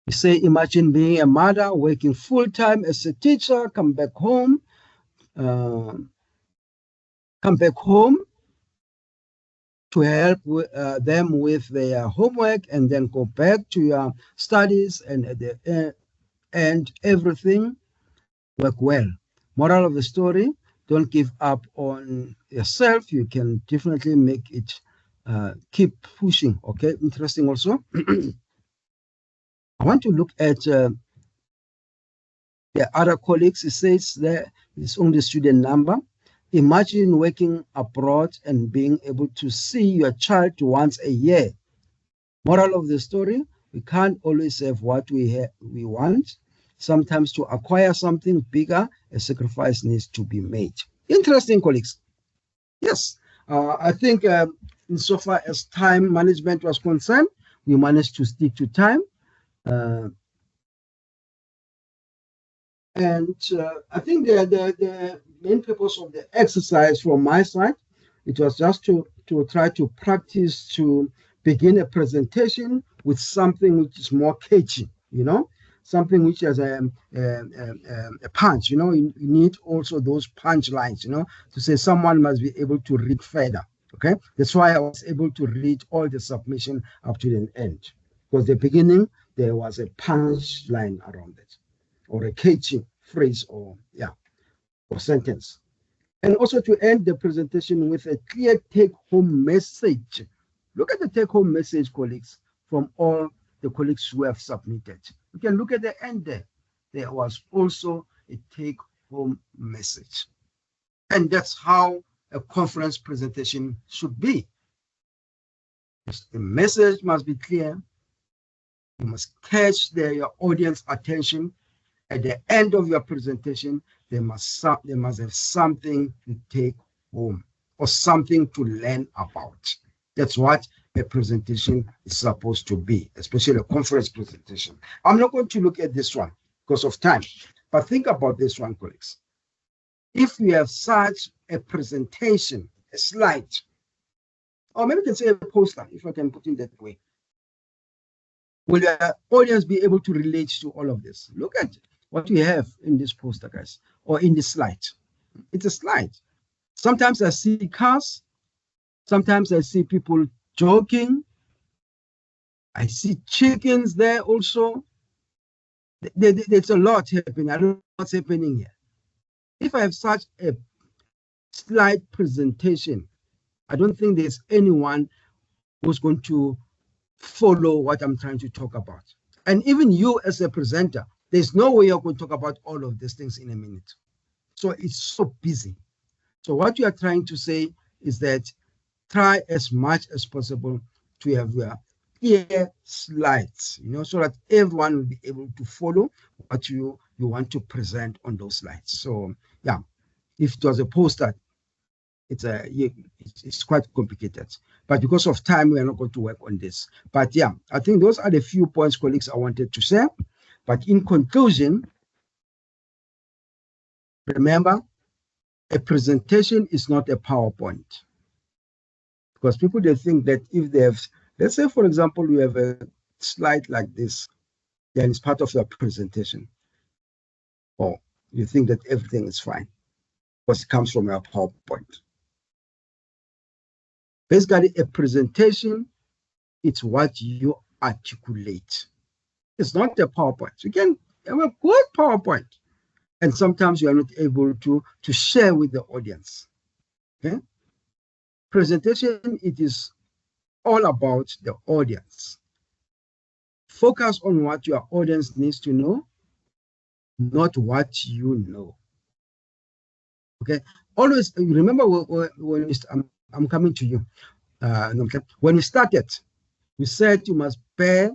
you say, imagine being a mother working full-time as a teacher, come back home to help them with their homework, and then go back to your studies, and at the end, everything work well. Moral of the story, don't give up on yourself. You can definitely make it, keep pushing. Okay, interesting also. I want to look at the other colleagues. It says there is only student number. Imagine working abroad and being able to see your child once a year. Moral of the story, we can't always have what we want. Sometimes to acquire something bigger, a sacrifice needs to be made. Interesting, colleagues. Yes, I think insofar as time management was concerned, we managed to stick to time. And I think the main purpose of the exercise from my side, it was just to try to practice to begin a presentation with something which is more catchy, something which has a punch, you need also those punch lines, to say someone must be able to read further. Okay, that's why I was able to read all the submission up to the end, because the beginning there was a punch line around it, or a catchy phrase, or sentence. And also to end the presentation with a clear take-home message. Look at the take-home message, colleagues, from all the colleagues who have submitted. You can look at the end there. There was also a take-home message. And that's how a conference presentation should be. The message must be clear. You must catch your audience attention. At the end of your presentation, they must have something to take home or something to learn about. That's what a presentation is supposed to be, especially a conference presentation. I'm not going to look at this one because of time, but think about this one, colleagues. If we have such a presentation, a slide, or maybe we can say a poster, if I can put it that way, will the audience be able to relate to all of this? Look at what we have in this poster, guys, or in this slide. It's a slide. Sometimes I see cars. Sometimes I see people joking. I see chickens there also. There's a lot happening. I don't know what's happening here. If I have such a slide presentation, I don't think there's anyone who's going to follow what I'm trying to talk about. And even you as a presenter, There's no way you're going to talk about all of these things in a minute. So it's so busy. So what you are trying to say is that try as much as possible to have your clear slides, so that everyone will be able to follow what you want to present on those slides. So yeah, if it was a poster, it's quite complicated. But because of time, we are not going to work on this. But yeah, I think those are the few points, colleagues, I wanted to share. But in conclusion, remember, a presentation is not a PowerPoint. Because people, they think that if they have, let's say, for example, you have a slide like this, then it's part of your presentation. Or you think that everything is fine because it comes from your PowerPoint. Basically, a presentation, it's what you articulate. It's not a PowerPoint. You can have a good PowerPoint, and sometimes you are not able to share with the audience. Okay? Presentation, it is all about the audience. Focus on what your audience needs to know, not what you know. Okay? Always remember when I'm coming to you. When we started, we said you must bear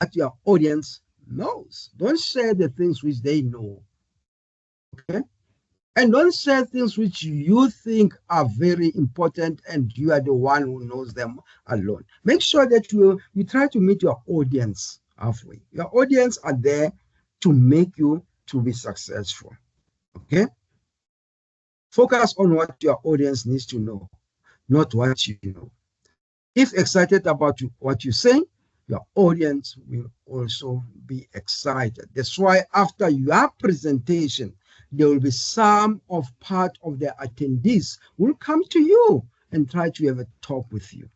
what your audience knows. Don't share the things which they know. Okay? And don't share things which you think are very important and you are the one who knows them alone. Make sure that you try to meet your audience halfway. Your audience are there to make you to be successful. Okay? Focus on what your audience needs to know, not what you know. If excited about what you say, your audience will also be excited. That's why after your presentation, there will be some of part of the attendees will come to you and try to have a talk with you.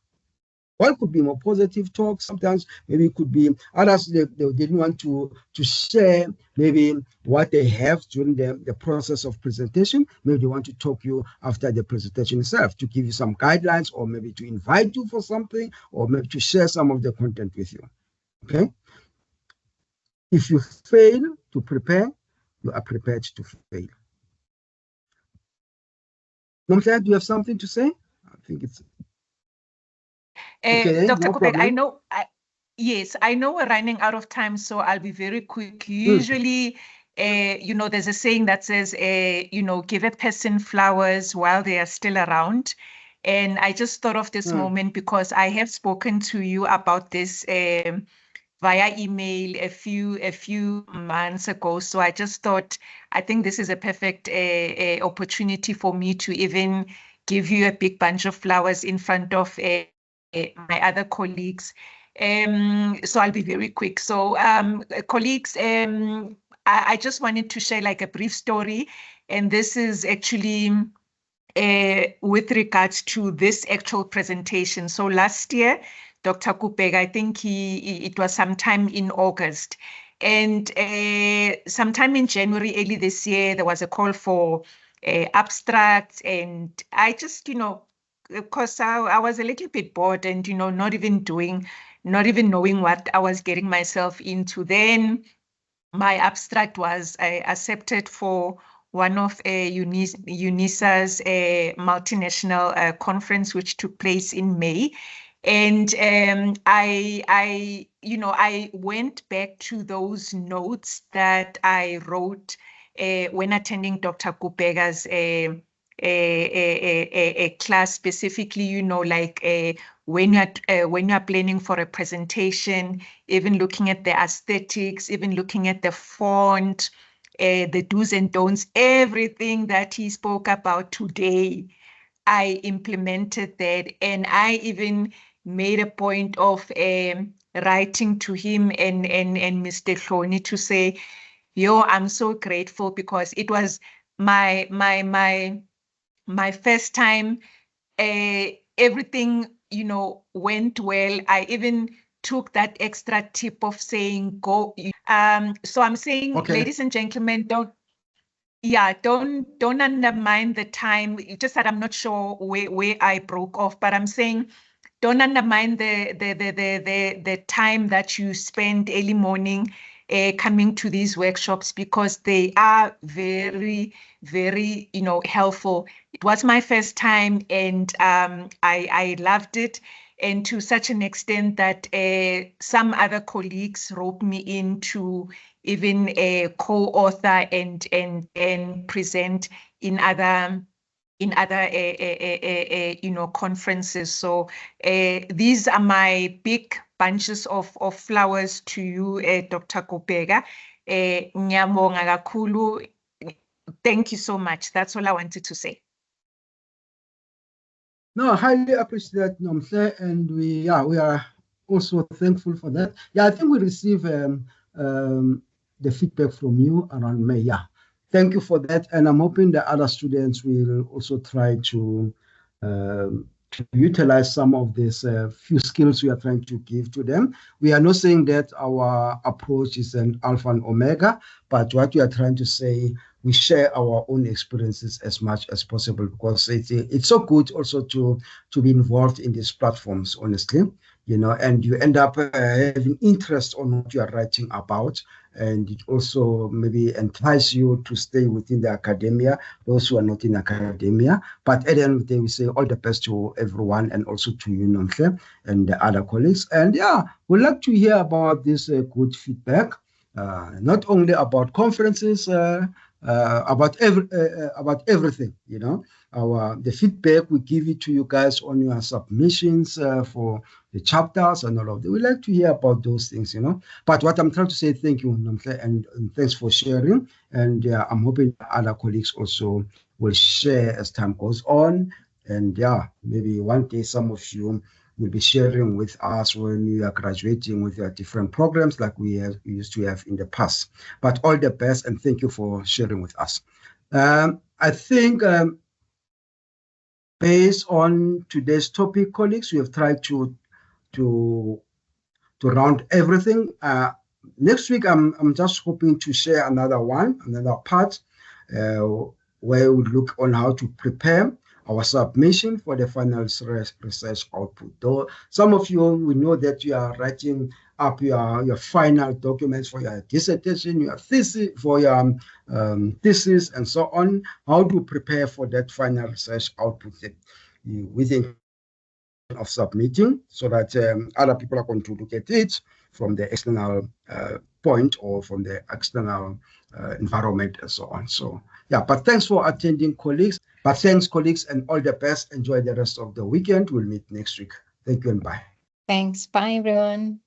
One could be more positive talk. Sometimes maybe it could be others, they didn't want to share maybe what they have during the process of presentation. Maybe they want to talk to you after the presentation itself to give you some guidelines, or maybe to invite you for something, or maybe to share some of the content with you. Okay? If you fail to prepare, you are prepared to fail. Nomhla, do you have something to say? I think it's okay. Dr. No Kupek, problem. Yes, I know we're running out of time, so I'll be very quick. Usually, there's a saying that says, give a person flowers while they are still around. And I just thought of this moment because I have spoken to you about this via email a few months ago. So I just thought, I think this is a perfect opportunity for me to even give you a big bunch of flowers in front of my other colleagues. So I'll be very quick. So colleagues, I just wanted to share like a brief story. And this is actually with regards to this actual presentation. So last year, Dr. Kupek, I think it was sometime in August. And sometime in January, early this year, there was a call for abstracts. And I just, because I was a little bit bored and, not even knowing what I was getting myself into. Then my abstract was accepted for one of UNISA's multinational conference, which took place in May. And I went back to those notes that I wrote when attending Dr. Kupega's a class, specifically, like when you're planning for a presentation, even looking at the aesthetics, even looking at the font, the do's and don'ts, everything that he spoke about today, I implemented that. And I even made a point of writing to him and Mr. Hloni to say, I'm so grateful, because it was my first time. Everything, went well. I even took that extra tip of saying, go. So I'm saying, Okay. Ladies and gentlemen, don't undermine the time. It's just that I'm not sure where I broke off, but I'm saying, don't undermine the time that you spend early morning coming to these workshops because they are very, very, helpful. It was my first time and I loved it. And to such an extent that some other colleagues roped me in to even co-author and present in other conferences. So these are my big bunches of flowers to you, Dr. Kupeka. Ngiyabonga kakhulu. Thank you so much. That's all I wanted to say. No, I highly appreciate that, Nomhle, and we are also thankful for that. Yeah, I think we receive the feedback from you around May. Yeah, thank you for that, and I'm hoping the other students will also try to utilize some of these few skills we are trying to give to them. We are not saying that our approach is an alpha and omega, but what we are trying to say, we share our own experiences as much as possible, because it's so good also to be involved in these platforms, honestly, and you end up having interest on what you are writing about, and it also maybe entice you to stay within the academia, those who are not in academia. But at the end of the day, we say all the best to everyone, and also to you, Nomhle, and the other colleagues. And yeah, we'd like to hear about this good feedback, not only about conferences, about everything, the feedback we give it to you guys on your submissions for the chapters and all of that. We like to hear about those things, But what I'm trying to say, thank you, Nomhle, and thanks for sharing. And I'm hoping other colleagues also will share as time goes on. And maybe one day some of you will be sharing with us when you are graduating with your different programs like we used to have in the past. But all the best, and thank you for sharing with us. I think based on today's topic, colleagues, we have tried to round everything. Next week, I'm just hoping to share another part where we look on how to prepare our submission for the final research output. Though some of you, we know that you are writing up your final documents for your dissertation, your thesis, for your thesis, and so on. How to prepare for that final research output within of submitting, so that other people are going to look at it from the external point or from the external environment and so on. So but thanks for attending, colleagues. But thanks, colleagues, and all the best. Enjoy the rest of the weekend. We'll meet next week. Thank you and bye. Thanks. Bye, everyone.